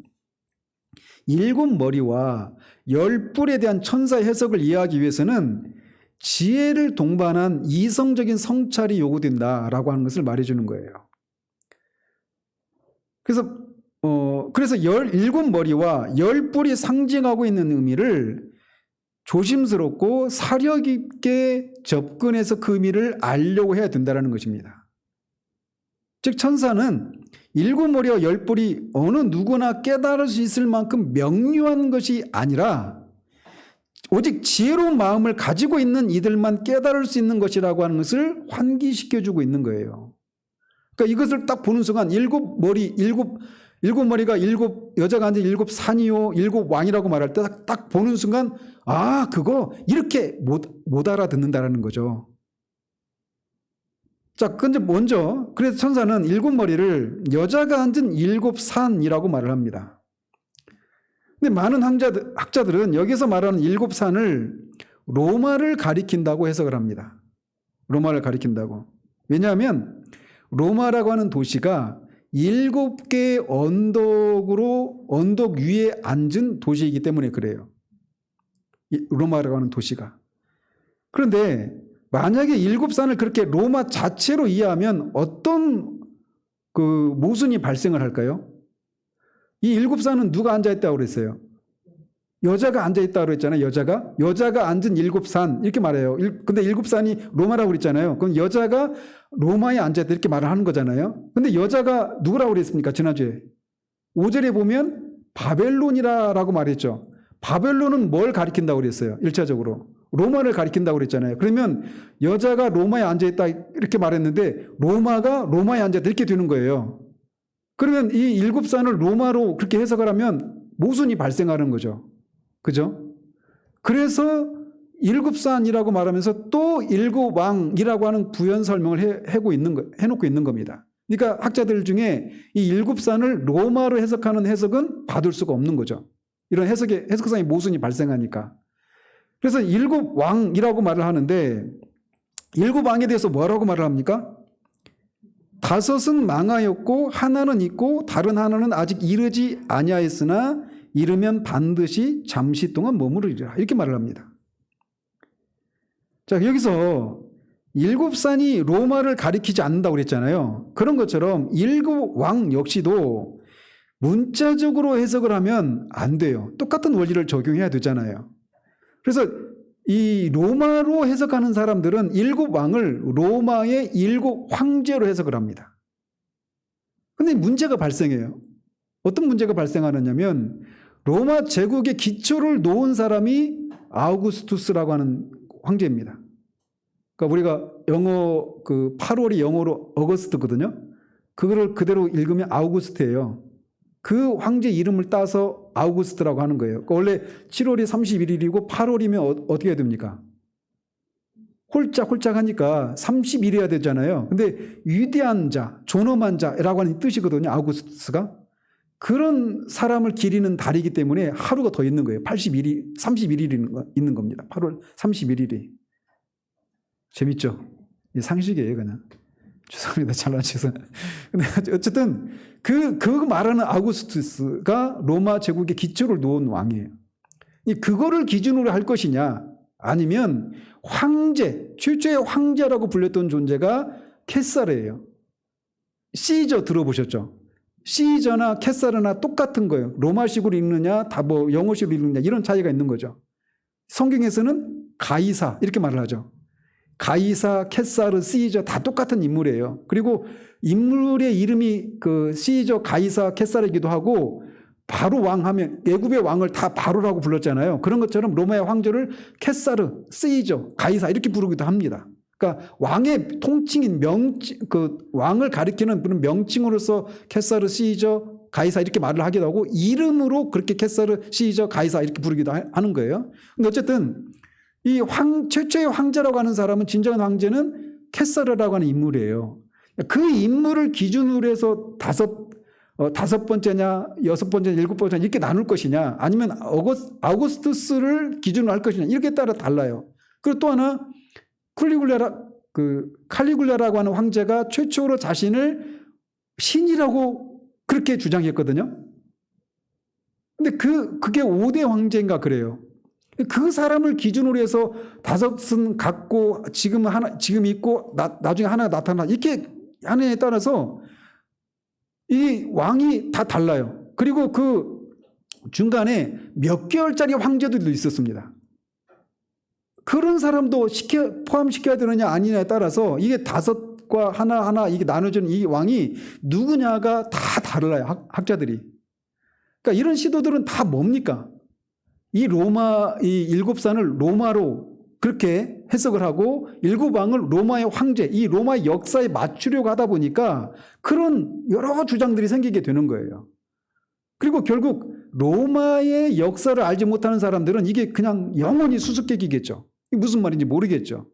일곱 머리와 열 뿔에 대한 천사의 해석을 이해하기 위해서는 지혜를 동반한 이성적인 성찰이 요구된다라고 하는 것을 말해주는 거예요. 그래서 일곱 머리와 열 뿔이 상징하고 있는 의미를 조심스럽고 사려 깊게 접근해서 그 의미를 알려고 해야 된다는 것입니다. 즉 천사는 일곱 머리와 열 뿔이 어느 누구나 깨달을 수 있을 만큼 명료한 것이 아니라 오직 지혜로운 마음을 가지고 있는 이들만 깨달을 수 있는 것이라고 하는 것을 환기시켜주고 있는 거예요. 그러니까 이것을 딱 보는 순간 일곱 머리가 일곱 여자가 앉은 일곱 산이요 일곱 왕이라고 말할 때 딱 보는 순간 아 그거 이렇게 못 알아듣는다라는 거죠. 자, 근데 먼저 그래서 천사는 일곱 머리를 여자가 앉은 일곱 산이라고 말을 합니다. 근데 많은 학자들은 여기서 말하는 일곱 산을 로마를 가리킨다고 해석을 합니다. 로마를 가리킨다고. 왜냐하면 로마라고 하는 도시가 7개의 언덕 위에 앉은 도시이기 때문에 그래요. 로마라고 하는 도시가. 그런데 만약에 일곱 산을 그렇게 로마 자체로 이해하면 어떤 그 모순이 발생을 할까요? 이 일곱 산은 누가 앉아있다고 그랬어요? 여자가 앉아있다고 그랬잖아요. 여자가 앉은 일곱 산 이렇게 말해요. 근데 일곱 산이 로마라고 그랬잖아요. 그럼 여자가 로마에 앉아있다 이렇게 말을 하는 거잖아요. 근데 여자가 누구라고 그랬습니까? 지난주에 5절에 보면 바벨론이라고 말했죠. 바벨론은 뭘 가리킨다고 그랬어요? 1차적으로 로마를 가리킨다고 그랬잖아요. 그러면 여자가 로마에 앉아있다 이렇게 말했는데 로마가 로마에 앉아있다 이렇게 되는 거예요. 그러면 이 일곱 산을 로마로 그렇게 해석을 하면 모순이 발생하는 거죠. 그죠? 그래서 일곱 산이라고 말하면서 또 일곱 왕이라고 하는 부연 설명을 해놓고 있는 겁니다. 그러니까 학자들 중에 이 일곱 산을 로마로 해석하는 해석은 받을 수가 없는 거죠. 이런 해석상의 모순이 발생하니까. 그래서 일곱 왕이라고 말을 하는데 일곱 왕에 대해서 뭐라고 말을 합니까? 5은 망하였고 하나는 있고 다른 하나는 아직 이르지 아니하였으나 이르면 반드시 잠시 동안 머무르리라 이렇게 말을 합니다. 자, 여기서 일곱 산이 로마를 가리키지 않는다고 그랬잖아요. 그런 것처럼 일곱 왕 역시도 문자적으로 해석을 하면 안 돼요. 똑같은 원리를 적용해야 되잖아요. 그래서 이 로마로 해석하는 사람들은 일곱 왕을 로마의 일곱 황제로 해석을 합니다. 근데 문제가 발생해요. 어떤 문제가 발생하느냐면 로마 제국의 기초를 놓은 사람이 아우구스투스라고 하는 황제입니다. 그러니까 우리가 영어 8월이 영어로 어거스트거든요. 그거를 그대로 읽으면 아우구스트예요. 그 황제 이름을 따서 아우구스트라고 하는 거예요. 그러니까 원래 7월이 31일이고 8월이면 어떻게 해야 됩니까? 홀짝홀짝 하니까 31이어야 되잖아요. 근데 위대한 자, 존엄한 자라고 하는 뜻이거든요. 아우구스투스가. 그런 사람을 기리는 달이기 때문에 하루가 더 있는 거예요. 31일이 있는 겁니다. 8월 31일이. 재밌죠? 상식이에요, 그냥. 죄송합니다. 잘나치서. 근데 어쨌든 그 말하는 아우구스투스가 로마 제국의 기초를 놓은 왕이에요. 그거를 기준으로 할 것이냐 아니면 최초의 황제라고 불렸던 존재가 케사르예요. 시저 들어보셨죠? 시저나 케사르나 똑같은 거예요. 로마식으로 읽느냐 다 영어식으로 읽느냐 이런 차이가 있는 거죠. 성경에서는 가이사 이렇게 말을 하죠. 가이사, 케사르, 시저 다 똑같은 인물이에요. 그리고 인물의 이름이 시저, 가이사, 케사르이기도 하고 바로 왕 하면 애굽의 왕을 다 바로라고 불렀잖아요. 그런 것처럼 로마의 황제를 케사르, 시저, 가이사 이렇게 부르기도 합니다. 그러니까 왕의 통칭인 왕을 가리키는 그런 명칭으로서 케사르, 시저, 가이사 이렇게 말을 하기도 하고 이름으로 그렇게 케사르, 시저, 가이사 이렇게 부르기도 하는 거예요. 근데 어쨌든 이 최초의 황제라고 하는 사람은 진정한 황제는 케사르라고 하는 인물이에요. 그 인물을 기준으로 해서 다섯 번째냐, 여섯 번째냐, 일곱 번째냐 이렇게 나눌 것이냐, 아니면 아우구스투스를 기준으로 할 것이냐 이렇게 따라 달라요. 그리고 또 하나 칼리굴라라고 하는 황제가 최초로 자신을 신이라고 그렇게 주장했거든요. 근데 그게 5대 황제인가 그래요. 그 사람을 기준으로 해서 5은 갖고 지금 있고 나중에 하나 나타나 이렇게 하느냐에 따라서 이 왕이 다 달라요. 그리고 그 중간에 몇 개월짜리 황제들도 있었습니다. 그런 사람도 포함시켜야 되느냐 아니냐에 따라서 이게 5과 하나하나 이게 나눠진 이 왕이 누구냐가 다 달라요. 학자들이. 그러니까 이런 시도들은 다 뭡니까? 이 7산을 로마로 그렇게 해석을 하고 7왕을 로마의 황제, 이 로마의 역사에 맞추려고 하다 보니까 그런 여러 주장들이 생기게 되는 거예요. 그리고 결국 로마의 역사를 알지 못하는 사람들은 이게 그냥 영원히 수수께끼겠죠. 이게 무슨 말인지 모르겠죠.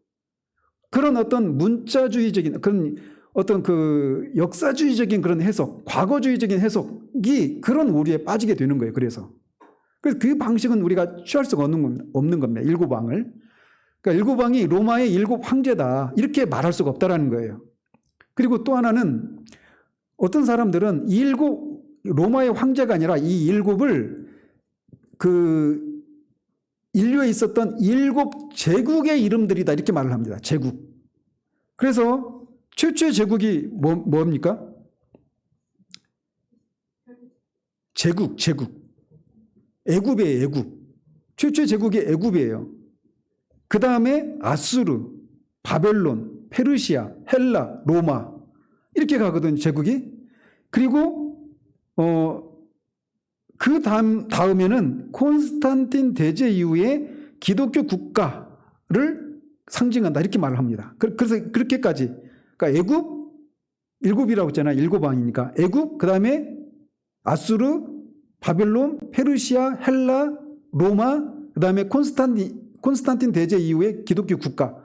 그런 어떤 문자주의적인 그런 어떤 그 역사주의적인 그런 해석, 과거주의적인 해석이 그런 오류에 빠지게 되는 거예요. 그래서 그 방식은 우리가 취할 수가 없는 겁니다. 7왕을. 그러니까 7왕이 로마의 7 황제다. 이렇게 말할 수가 없다라는 거예요. 그리고 또 하나는 어떤 사람들은 로마의 황제가 아니라 이 7을 그 인류에 있었던 7 제국의 이름들이다. 이렇게 말을 합니다. 제국. 그래서 최초의 제국이 뭡니까? 제국. 애굽이에요. 애굽. 최초의 제국이 애굽이에요. 그 다음에 아수르, 바벨론, 페르시아, 헬라, 로마 이렇게 가거든 제국이. 그리고 그 다음에는 콘스탄틴 대제 이후에 기독교 국가를 상징한다 이렇게 말을 합니다. 그래서 그렇게까지 그러니까 애굽 7이라고 했잖아요. 7왕이니까 애굽 그 다음에 아수르, 바벨론, 페르시아, 헬라, 로마 그 다음에 콘스탄틴 대제 이후에 기독교 국가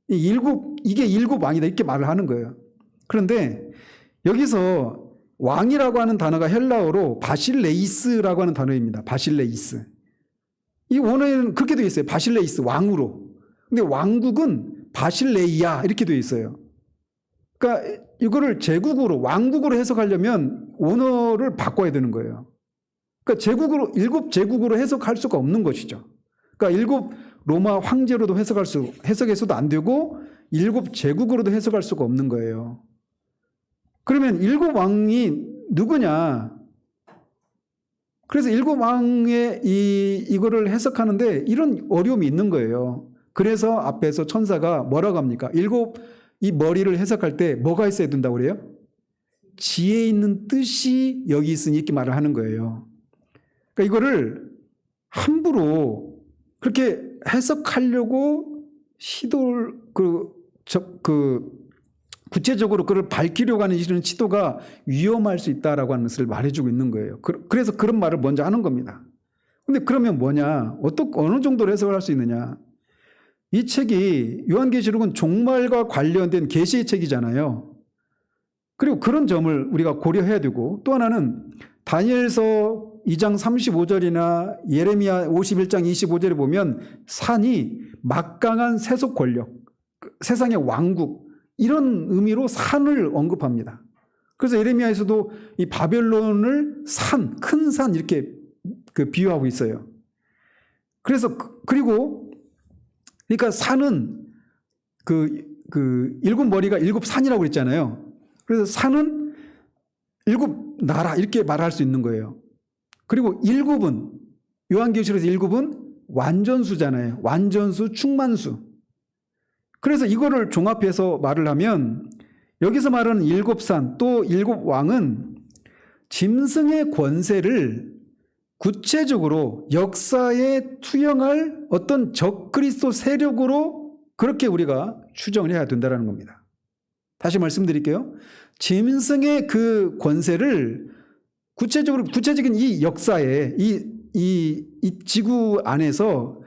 이게 7왕이다 이렇게 말을 하는 거예요. 그런데 여기서 왕이라고 하는 단어가 헬라어로 바실레이스라고 하는 단어입니다. 바실레이스. 이 원어에는 그렇게 되어 있어요. 바실레이스 왕으로. 근데 왕국은 바실레이아 이렇게 되어 있어요. 그러니까 이거를 제국으로 왕국으로 해석하려면 원어를 바꿔야 되는 거예요. 그러니까 7 제국으로 해석할 수가 없는 것이죠. 그러니까 7 로마 황제로도 해석해서도 안 되고 7 제국으로도 해석할 수가 없는 거예요. 그러면 7 왕이 누구냐? 그래서 7 왕의 이거를 해석하는데 이런 어려움이 있는 거예요. 그래서 앞에서 천사가 뭐라고 합니까? 이 머리를 해석할 때 뭐가 있어야 된다고 그래요? 지혜 있는 뜻이 여기 있으니 이렇게 말을 하는 거예요. 그러니까 이거를 함부로 그렇게 해석하려고 시도를 구체적으로 그걸 밝히려고 하는 이런 시도가 위험할 수 있다라고 하는 것을 말해주고 있는 거예요. 그래서 그런 말을 먼저 하는 겁니다. 근데 그러면 뭐냐? 어느 정도로 해석을 할 수 있느냐? 이 책이 요한계시록은 종말과 관련된 계시의 책이잖아요. 그리고 그런 점을 우리가 고려해야 되고 또 하나는 다니엘서 2장 35절이나 예레미야 51장 25절에 보면 산이 막강한 세속 권력, 세상의 왕국 이런 의미로 산을 언급합니다. 그래서 예레미야에서도 이 바벨론을 큰 산 이렇게 비유하고 있어요. 그래서 그러니까 산은 7 머리가 7 산이라고 그랬잖아요. 그래서 산은 7 나라 이렇게 말할 수 있는 거예요. 그리고 7은 요한계시록에서 7은 완전수잖아요. 완전수, 충만수. 그래서 이거를 종합해서 말을 하면 여기서 말하는 7산 또 7왕은 짐승의 권세를 구체적으로 역사에 투영할 어떤 적그리스도 세력으로 그렇게 우리가 추정을 해야 된다는 겁니다. 다시 말씀드릴게요. 짐승의 그 권세를 구체적인 이 역사에 이 지구 안에서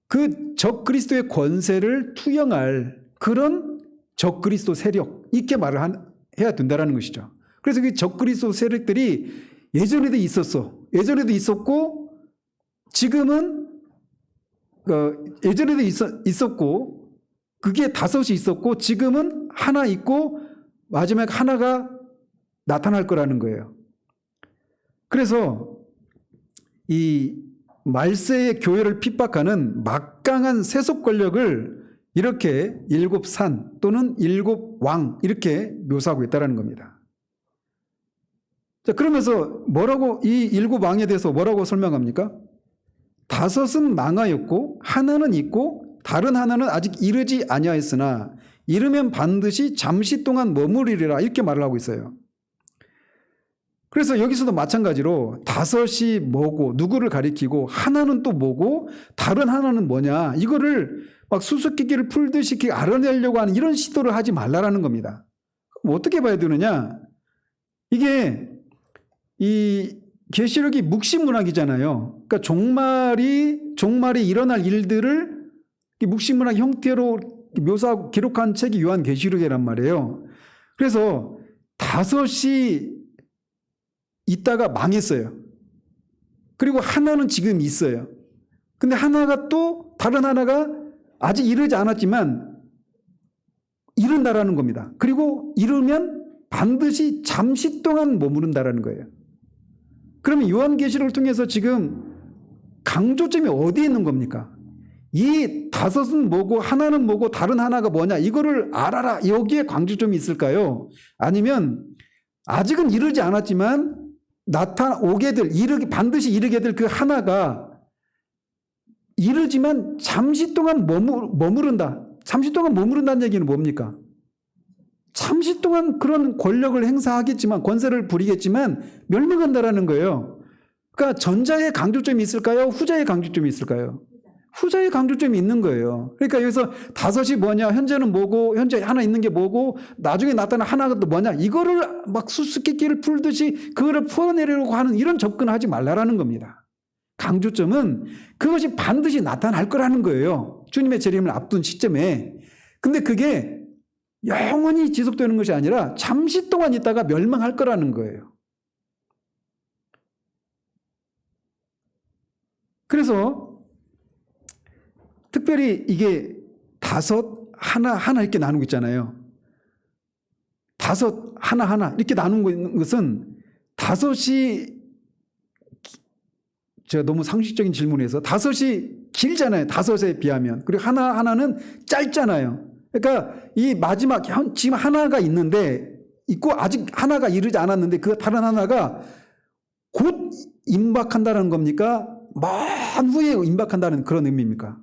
그 적그리스도의 권세를 투영할 그런 적그리스도 세력 이렇게 말을 해야 된다는 것이죠. 그래서 그 적그리스도 세력들이 예전에도 있었고 지금은 예전에도 있었고 그게 5이 있었고 지금은 하나 있고 마지막에 하나가 나타날 거라는 거예요. 그래서 이 말세의 교회를 핍박하는 막강한 세속 권력을 이렇게 7산 또는 7왕 이렇게 묘사하고 있다는 겁니다. 자, 그러면서 뭐라고 이 7왕에 대해서 뭐라고 설명합니까? 5은 망하였고 하나는 있고 다른 하나는 아직 이르지 아니하였으나 이르면 반드시 잠시 동안 머무르리라 이렇게 말을 하고 있어요. 그래서 여기서도 마찬가지로 5이 뭐고 누구를 가리키고 하나는 또 뭐고 다른 하나는 뭐냐 이거를 막 수수께끼를 풀듯이 알아내려고 하는 이런 시도를 하지 말라라는 겁니다. 그럼 어떻게 봐야 되느냐? 이게 이 계시록이 묵시문학이잖아요. 그러니까 종말이 일어날 일들을 묵시문학 형태로 묘사하고 기록한 책이 요한계시록이란 말이에요. 그래서 5이 있다가 망했어요. 그리고 하나는 지금 있어요. 근데 하나가 또 다른 하나가 아직 이르지 않았지만 이른다라는 겁니다. 그리고 이르면 반드시 잠시 동안 머무른다라는 거예요. 그러면 요한계시록을 통해서 지금 강조점이 어디에 있는 겁니까? 이 5은 뭐고 하나는 뭐고 다른 하나가 뭐냐 이거를 알아라 여기에 강조점이 있을까요? 아니면 아직은 이르지 않았지만 반드시 이르게 될 그 하나가 이르지만 잠시 동안 머무른다. 잠시 동안 머무른다는 얘기는 뭡니까? 잠시 동안 그런 권력을 행사하겠지만 권세를 부리겠지만 멸망한다라는 거예요. 그러니까 전자의 강조점이 있을까요? 후자의 강조점이 있을까요? 후자의 강조점이 있는 거예요. 그러니까 여기서 5이 뭐냐, 현재는 뭐고, 현재 하나 있는 게 뭐고, 나중에 나타난 하나가 또 뭐냐, 이거를 막 수수께끼를 풀듯이 그거를 풀어내려고 하는 이런 접근을 하지 말라라는 겁니다. 강조점은 그것이 반드시 나타날 거라는 거예요. 주님의 재림을 앞둔 시점에. 근데 그게 영원히 지속되는 것이 아니라 잠시 동안 있다가 멸망할 거라는 거예요. 그래서 특별히 이게 5, 하나 이렇게 나누고 있잖아요. 5, 하나 이렇게 나누는 것은 5이 제가 너무 상식적인 질문에서 5이 길잖아요. 5에 비하면. 그리고 하나는 짧잖아요. 그러니까 이 마지막 지금 하나가 있고 아직 하나가 이르지 않았는데 그 다른 하나가 곧 임박한다는 겁니까? 먼 후에 임박한다는 그런 의미입니까?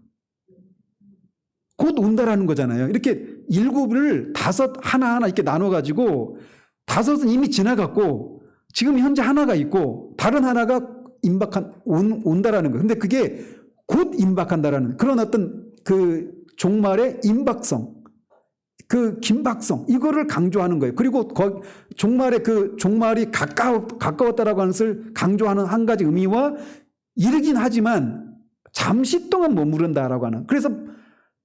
곧 온다라는 거잖아요. 이렇게 7을 5, 하나 이렇게 나눠가지고 5은 이미 지나갔고 지금 현재 하나가 있고 다른 하나가 온다라는 거예요. 근데 그게 곧 임박한다라는 그런 어떤 그 종말의 임박성, 그 긴박성 이거를 강조하는 거예요. 그리고 종말이 가까웠다라고 하는 것을 강조하는 한 가지 의미와 이르긴 하지만 잠시 동안 머무른다라고 하는 그래서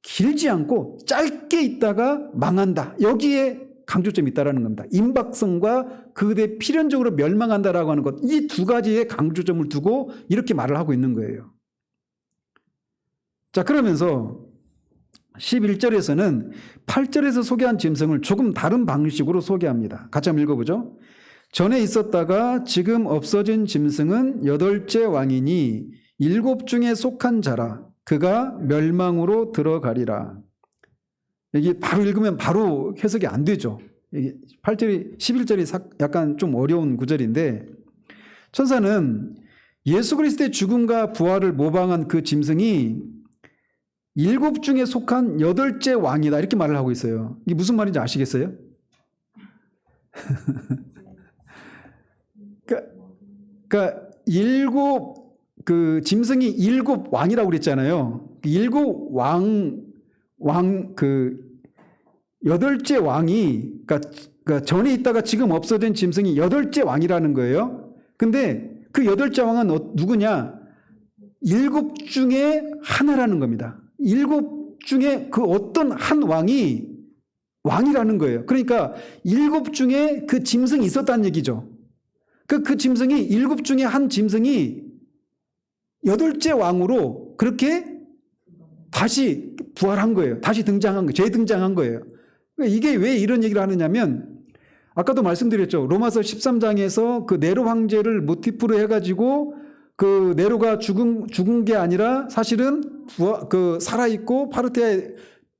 길지 않고 짧게 있다가 망한다. 여기에 강조점이 있다라는 겁니다. 임박성과 그에 필연적으로 멸망한다라고 하는 것. 이 두 가지의 강조점을 두고 이렇게 말을 하고 있는 거예요. 자, 그러면서 11절에서는 8절에서 소개한 짐승을 조금 다른 방식으로 소개합니다. 같이 한번 읽어보죠. 전에 있었다가 지금 없어진 짐승은 8째 왕이니 7 중에 속한 자라. 그가 멸망으로 들어가리라. 여기 바로 읽으면 바로 해석이 안 되죠. 11절이 약간 좀 어려운 구절인데 천사는 예수 그리스도의 죽음과 부활을 모방한 그 짐승이 7 중에 속한 8째 왕이다 이렇게 말을 하고 있어요. 이게 무슨 말인지 아시겠어요? 그러니까 7 그 짐승이 7 왕이라고 그랬잖아요. 7 8째 왕이 그러니까 전에 있다가 지금 없어진 짐승이 8째 왕이라는 거예요. 근데 그 8째 왕은 누구냐? 7 중에 하나라는 겁니다. 7 중에 그 어떤 한 왕이 왕이라는 거예요. 그러니까 7 중에 그 짐승이 있었다는 얘기죠. 그 짐승이 7 중에 한 짐승이 8째 왕으로 그렇게 다시 부활한 거예요. 다시 등장한 거예요. 재등장한 거예요. 이게 왜 이런 얘기를 하느냐면 아까도 말씀드렸죠. 로마서 13장에서 그 네로 황제를 모티프로 해가지고 그 네로가 죽은 게 아니라 사실은 살아있고 파르티아에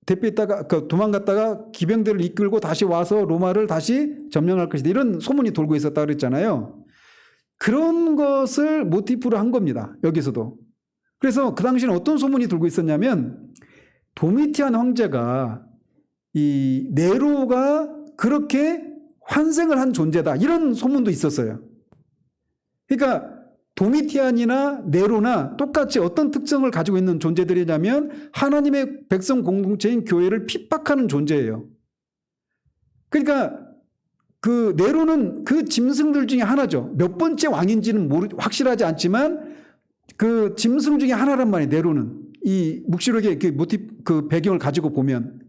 대피했다가 도망갔다가 기병들을 이끌고 다시 와서 로마를 다시 점령할 것이다. 이런 소문이 돌고 있었다 그랬잖아요. 그런 것을 모티프로 한 겁니다. 여기서도. 그래서 그 당시에는 어떤 소문이 돌고 있었냐면 도미티안 황제가 이 네로가 그렇게 환생을 한 존재다. 이런 소문도 있었어요. 그러니까 도미티안이나 네로나 똑같이 어떤 특성을 가지고 있는 존재들이냐면 하나님의 백성 공동체인 교회를 핍박하는 존재예요. 그러니까 그 네로는 그 짐승들 중에 하나죠. 몇 번째 왕인지는 확실하지 않지만 그 짐승 중에 하나란 말이에요. 네로는 이 묵시록의 그 배경을 가지고 보면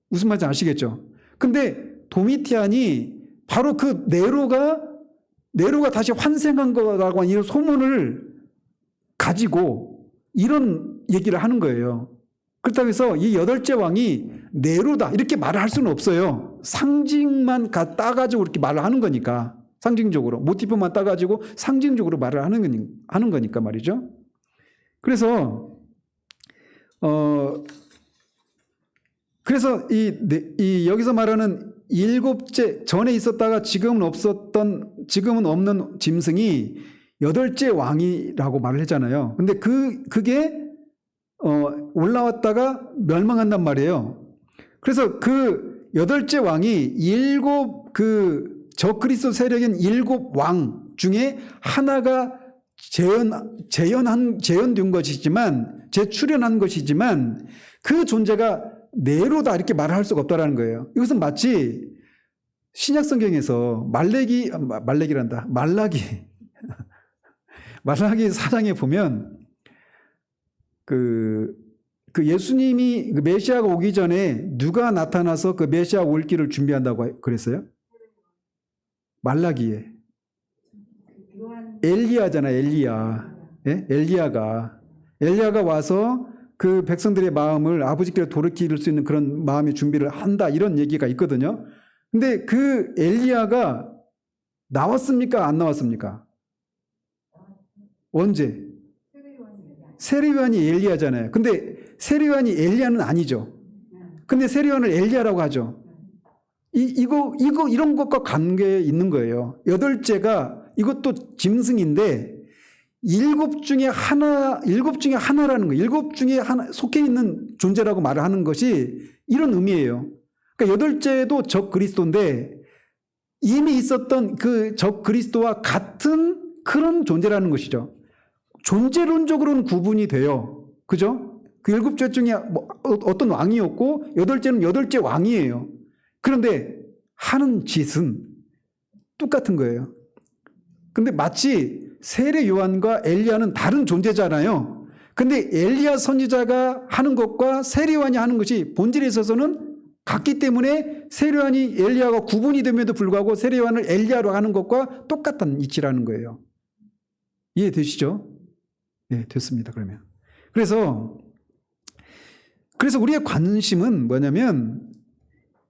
무슨 말인지 아시겠죠? 근데 도미티안이 바로 그 네로가 다시 환생한 거라고 하는 이런 소문을 가지고 이런 얘기를 하는 거예요. 그렇다고 해서 이 8째 왕이 네로다 이렇게 말을 할 수는 없어요. 상징만 따가지고 이렇게 말을 하는 거니까. 상징적으로 모티프만 따가지고 상징적으로 말을 하는 거니까 말이죠. 그래서 여기서 말하는 7째 전에 있었다가 지금은 없는 짐승이 8째 왕이라고 말을 했잖아요. 근데 그게 올라왔다가 멸망한단 말이에요. 그래서 그 8째 왕이 적그리스도 세력인 7왕 중에 하나가 재현된 것이지만 재출현한 것이지만 그 존재가 네로다 이렇게 말을 할 수가 없다라는 거예요. 이것은 마치 신약 성경에서 말라기 4장에 보면 그 예수님이 메시아가 오기 전에 누가 나타나서 그 메시아 올 길을 준비한다고 그랬어요? 말라기에 엘리야잖아요. 엘리야. 예? 엘리야가 와서 그 백성들의 마음을 아버지께로 돌이킬 수 있는 그런 마음의 준비를 한다 이런 얘기가 있거든요. 근데 그 엘리야가 나왔습니까? 안 나왔습니까? 언제? 세례요한이 엘리야잖아요. 근데 세례요한이 엘리야는 아니죠. 근데 세례요한을 엘리야라고 하죠. 이런 것과 관계 있는 거예요. 8째가 이것도 짐승인데 7 중에 하나라는 거예요. 7 중에 하나 속해 있는 존재라고 말을 하는 것이 이런 의미예요. 그러니까 8째도 적 그리스도인데 이미 있었던 그 적 그리스도와 같은 그런 존재라는 것이죠. 존재론적으로는 구분이 돼요. 그죠? 그 7죄 중에 어떤 왕이었고 8째는 8째 왕이에요. 그런데 하는 짓은 똑같은 거예요. 근데 마치 세례 요한과 엘리야는 다른 존재잖아요. 근데 엘리야 선지자가 하는 것과 세례 요한이 하는 것이 본질에 있어서는 같기 때문에 세례 요한이 엘리야가 구분이 됨에도 불구하고 세례 요한을 엘리야로 하는 것과 똑같은 이치라는 거예요. 이해되시죠? 네, 됐습니다. 그러면. 그래서 우리의 관심은 뭐냐면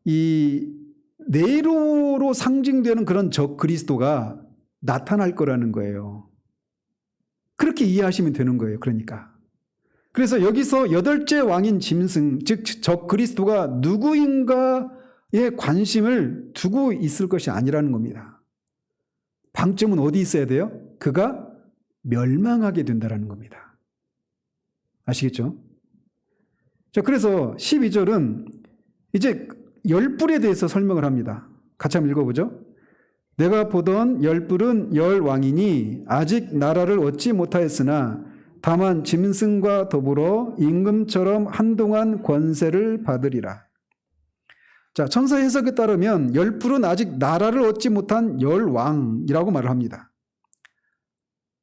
이 네로로 상징되는 그런 적 그리스도가 나타날 거라는 거예요. 그렇게 이해하시면 되는 거예요. 그러니까. 그래서 여기서 8째 왕인 짐승, 즉 적 그리스도가 누구인가에 관심을 두고 있을 것이 아니라는 겁니다. 방점은 어디 있어야 돼요? 그가 멸망하게 된다는 겁니다. 아시겠죠? 자, 그래서 12절은 이제 10뿔에 대해서 설명을 합니다. 같이 한번 읽어보죠. 내가 보던 10뿔은 10왕이니 아직 나라를 얻지 못하였으나 다만 짐승과 더불어 임금처럼 한동안 권세를 받으리라. 자, 천사 해석에 따르면 10뿔은 아직 나라를 얻지 못한 10왕이라고 말을 합니다.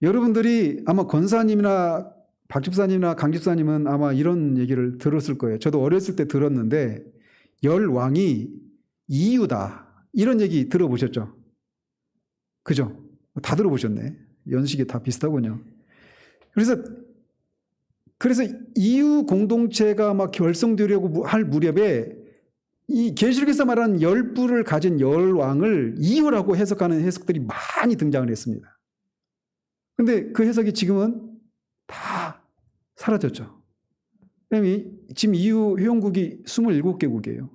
여러분들이 아마 권사님이나 박집사님이나 강집사님은 아마 이런 얘기를 들었을 거예요. 저도 어렸을 때 들었는데 10왕이 이유다. 이런 얘기 들어보셨죠? 그죠? 다 들어보셨네. 연식이 다 비슷하군요. 그래서 이유 공동체가 막 결성되려고 할 무렵에 이 계시록에서 말하는 10뿔을 가진 10왕을 이유라고 해석하는 해석들이 많이 등장을 했습니다. 근데 그 해석이 지금은 다 사라졌죠. 왜냐면 지금 EU 회원국이 27개국이에요.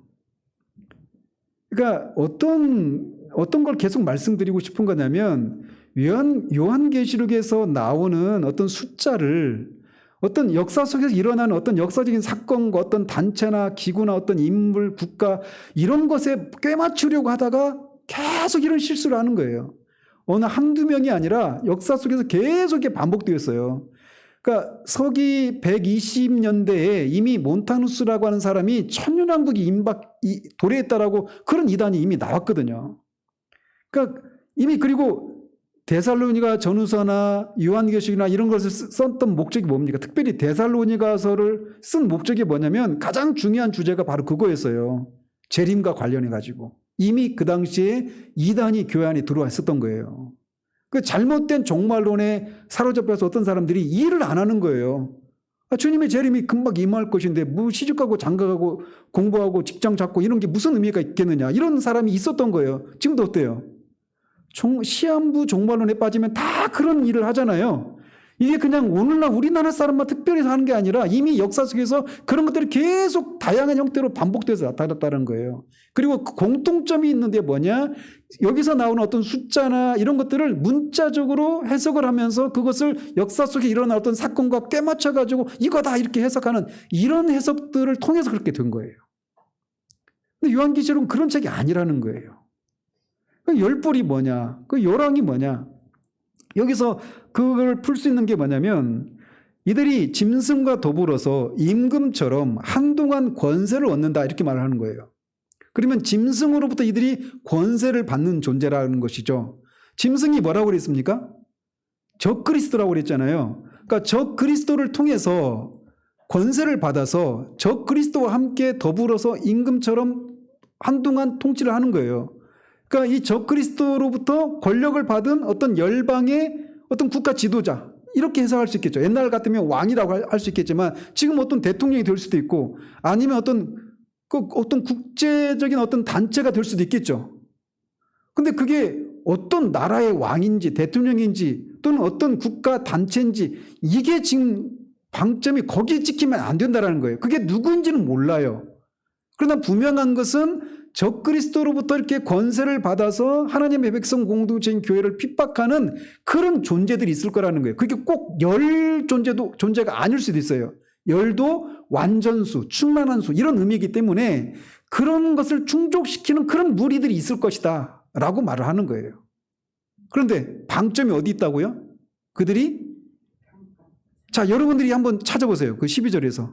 그러니까 어떤 걸 계속 말씀드리고 싶은 거냐면 요한계시록에서 나오는 어떤 숫자를 어떤 역사 속에서 일어나는 어떤 역사적인 사건과 어떤 단체나 기구나 어떤 인물, 국가 이런 것에 꿰맞추려고 하다가 계속 이런 실수를 하는 거예요. 어느 한두 명이 아니라 역사 속에서 계속 반복되었어요. 그러니까 서기 120년대에 이미 몬타누스라고 하는 사람이 천년왕국이 도래했다라고 그런 이단이 이미 나왔거든요. 그러니까 이미 그리고 데살로니가 전후서나 요한계시록이나 이런 것을 썼던 목적이 뭡니까? 특별히 데살로니가서를 쓴 목적이 뭐냐면 가장 중요한 주제가 바로 그거였어요. 재림과 관련해 가지고 이미 그 당시에 이단이 교회 안에 들어와 있었던 거예요. 그 잘못된 종말론에 사로잡혀서 어떤 사람들이 일을 안 하는 거예요. 주님의 재림이 금방 임할 것인데 뭐 시집가고 장가가고 공부하고 직장 잡고 이런 게 무슨 의미가 있겠느냐, 이런 사람이 있었던 거예요. 지금도 어때요? 시한부 종말론에 빠지면 다 그런 일을 하잖아요. 이게 그냥 오늘날 우리나라 사람만 특별히 하는 게 아니라 이미 역사 속에서 그런 것들이 계속 다양한 형태로 반복돼서 나타났다는 거예요. 그리고 그 공통점이 있는데 뭐냐? 여기서 나오는 어떤 숫자나 이런 것들을 문자적으로 해석을 하면서 그것을 역사 속에 일어난 어떤 사건과 꿰맞춰가지고 이거다 이렇게 해석하는 이런 해석들을 통해서 그렇게 된 거예요. 근데 요한계시록은 그런 책이 아니라는 거예요. 그 열불이 뭐냐? 그 요랑이 뭐냐? 여기서 그걸 풀 수 있는 게 뭐냐면 이들이 짐승과 더불어서 임금처럼 한동안 권세를 얻는다 이렇게 말을 하는 거예요. 그러면 짐승으로부터 이들이 권세를 받는 존재라는 것이죠. 짐승이 뭐라고 그랬습니까? 적그리스도라고 그랬잖아요. 그러니까 적그리스도를 통해서 권세를 받아서 적그리스도와 함께 더불어서 임금처럼 한동안 통치를 하는 거예요. 그러니까 이 적그리스도로부터 권력을 받은 어떤 열방의 어떤 국가 지도자 이렇게 해석할 수 있겠죠. 옛날 같으면 왕이라고 할 수 있겠지만 지금 어떤 대통령이 될 수도 있고 아니면 어떤 국제적인 어떤 단체가 될 수도 있겠죠. 근데 그게 어떤 나라의 왕인지 대통령인지 또는 어떤 국가 단체인지 이게 지금 방점이 거기에 찍히면 안 된다는 거예요. 그게 누구인지는 몰라요. 그러나 분명한 것은 적그리스도로부터 이렇게 권세를 받아서 하나님의 백성 공동체인 교회를 핍박하는 그런 존재들이 있을 거라는 거예요. 그게 꼭 열 존재가 아닐 수도 있어요. 열도 완전수, 충만한 수 이런 의미이기 때문에 그런 것을 충족시키는 그런 무리들이 있을 것이다 라고 말을 하는 거예요. 그런데 방점이 어디 있다고요? 그들이 자 여러분들이 한번 찾아보세요. 그 12절에서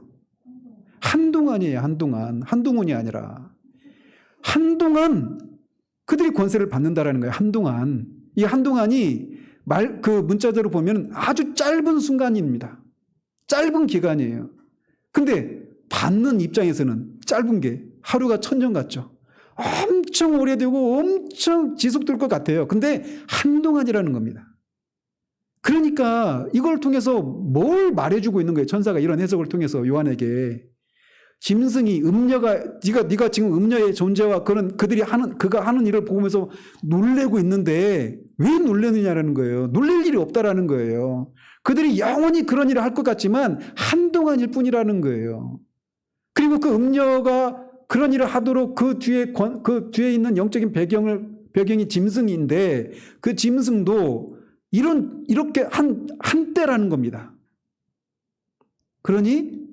한동안이에요. 한동훈이 아니라 한동안 그들이 권세를 받는다라는 거예요. 한동안. 이 한동안이 그 문자대로 보면 아주 짧은 순간입니다. 짧은 기간이에요. 근데 받는 입장에서는 짧은 게 하루가 천년 같죠. 엄청 오래되고 엄청 지속될 것 같아요. 근데 한동안이라는 겁니다. 그러니까 이걸 통해서 뭘 말해주고 있는 거예요. 천사가 이런 해석을 통해서 요한에게. 짐승이 음녀가 네가 지금 음녀의 존재와 그가 하는 일을 보면서 놀래고 있는데 왜 놀래느냐라는 거예요. 놀랄 일이 없다라는 거예요. 그들이 영원히 그런 일을 할 것 같지만 한동안일 뿐이라는 거예요. 그리고 그 음녀가 그런 일을 하도록 그 뒤에 있는 영적인 배경이 짐승인데 그 짐승도 이렇게 한때라는 겁니다. 그러니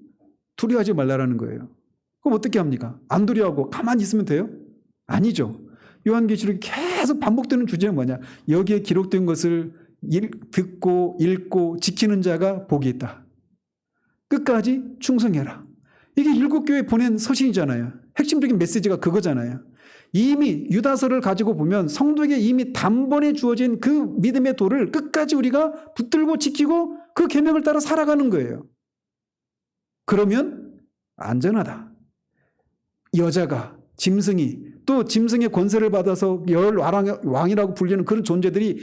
두려워하지 말라라는 거예요. 그럼 어떻게 합니까? 안 두려워하고 가만히 있으면 돼요? 아니죠. 요한계시록이 계속 반복되는 주제는 뭐냐? 여기에 기록된 것을 듣고 읽고 지키는 자가 복이 있다. 끝까지 충성해라. 이게 7교회 보낸 서신이잖아요. 핵심적인 메시지가 그거잖아요. 이미 유다서를 가지고 보면 성도에게 이미 단번에 주어진 그 믿음의 도를 끝까지 우리가 붙들고 지키고 그 계명을 따라 살아가는 거예요. 그러면 안전하다. 여자가 짐승이 또 짐승의 권세를 받아서 왕이라고 불리는 그런 존재들이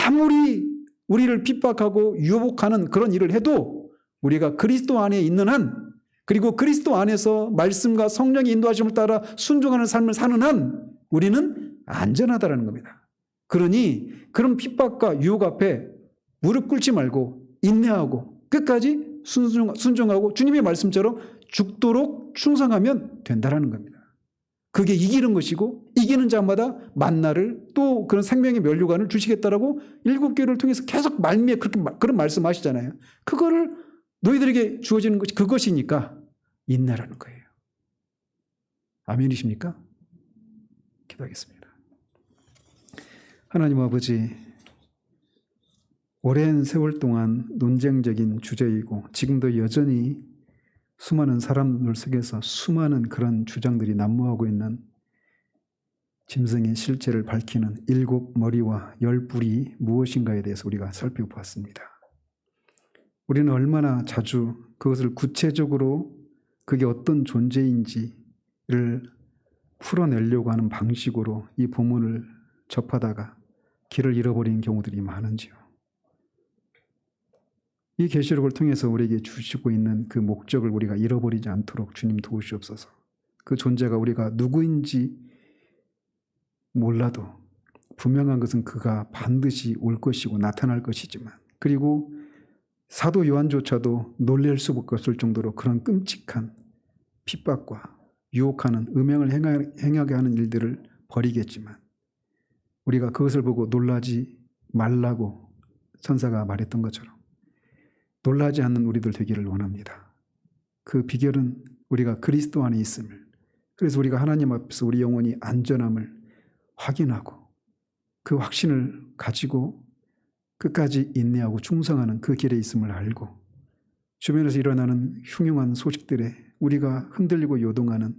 아무리 우리를 핍박하고 유혹하는 그런 일을 해도 우리가 그리스도 안에 있는 한 그리고 그리스도 안에서 말씀과 성령의 인도하심을 따라 순종하는 삶을 사는 한 우리는 안전하다는 겁니다. 그러니 그런 핍박과 유혹 앞에 무릎 꿇지 말고 인내하고 끝까지 순종하고 주님의 말씀처럼 죽도록 충성하면 된다라는 겁니다. 그게 이기는 것이고 이기는 자마다 만나를 또 그런 생명의 면류관을 주시겠다라고 7교를 통해서 계속 말미에 그런 말씀하시잖아요. 그거를 너희들에게 주어지는 것이 그것이니까 인내라는 거예요. 아멘이십니까? 기도하겠습니다. 하나님 아버지, 오랜 세월 동안 논쟁적인 주제이고 지금도 여전히 수많은 사람들 속에서 수많은 그런 주장들이 난무하고 있는 짐승의 실체를 밝히는 7머리와 10뿔이 무엇인가에 대해서 우리가 살펴보았습니다. 우리는 얼마나 자주 그것을 구체적으로 그게 어떤 존재인지를 풀어내려고 하는 방식으로 이 본문을 접하다가 길을 잃어버린 경우들이 많은지요. 이 계시록을 통해서 우리에게 주시고 있는 그 목적을 우리가 잃어버리지 않도록 주님 도우시옵소서. 그 존재가 우리가 누구인지 몰라도 분명한 것은 그가 반드시 올 것이고 나타날 것이지만, 그리고 사도 요한조차도 놀랄 수 없을 정도로 그런 끔찍한 핍박과 유혹하는 음행을 행하게 하는 일들을 벌이겠지만 우리가 그것을 보고 놀라지 말라고 선사가 말했던 것처럼 놀라지 않는 우리들 되기를 원합니다. 그 비결은 우리가 그리스도 안에 있음을, 그래서 우리가 하나님 앞에서 우리 영혼이 안전함을 확인하고 그 확신을 가지고 끝까지 인내하고 충성하는 그 길에 있음을 알고 주변에서 일어나는 흉흉한 소식들에 우리가 흔들리고 요동하는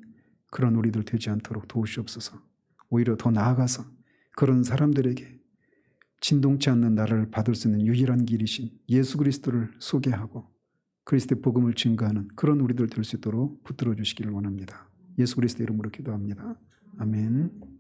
그런 우리들 되지 않도록 도우시옵소서. 오히려 더 나아가서 그런 사람들에게 진동치 않는 나라를 받을 수 있는 유일한 길이신 예수 그리스도를 소개하고 그리스도의 복음을 증거하는 그런 우리들 될 수 있도록 붙들어 주시기를 원합니다. 예수 그리스도의 이름으로 기도합니다. 아멘.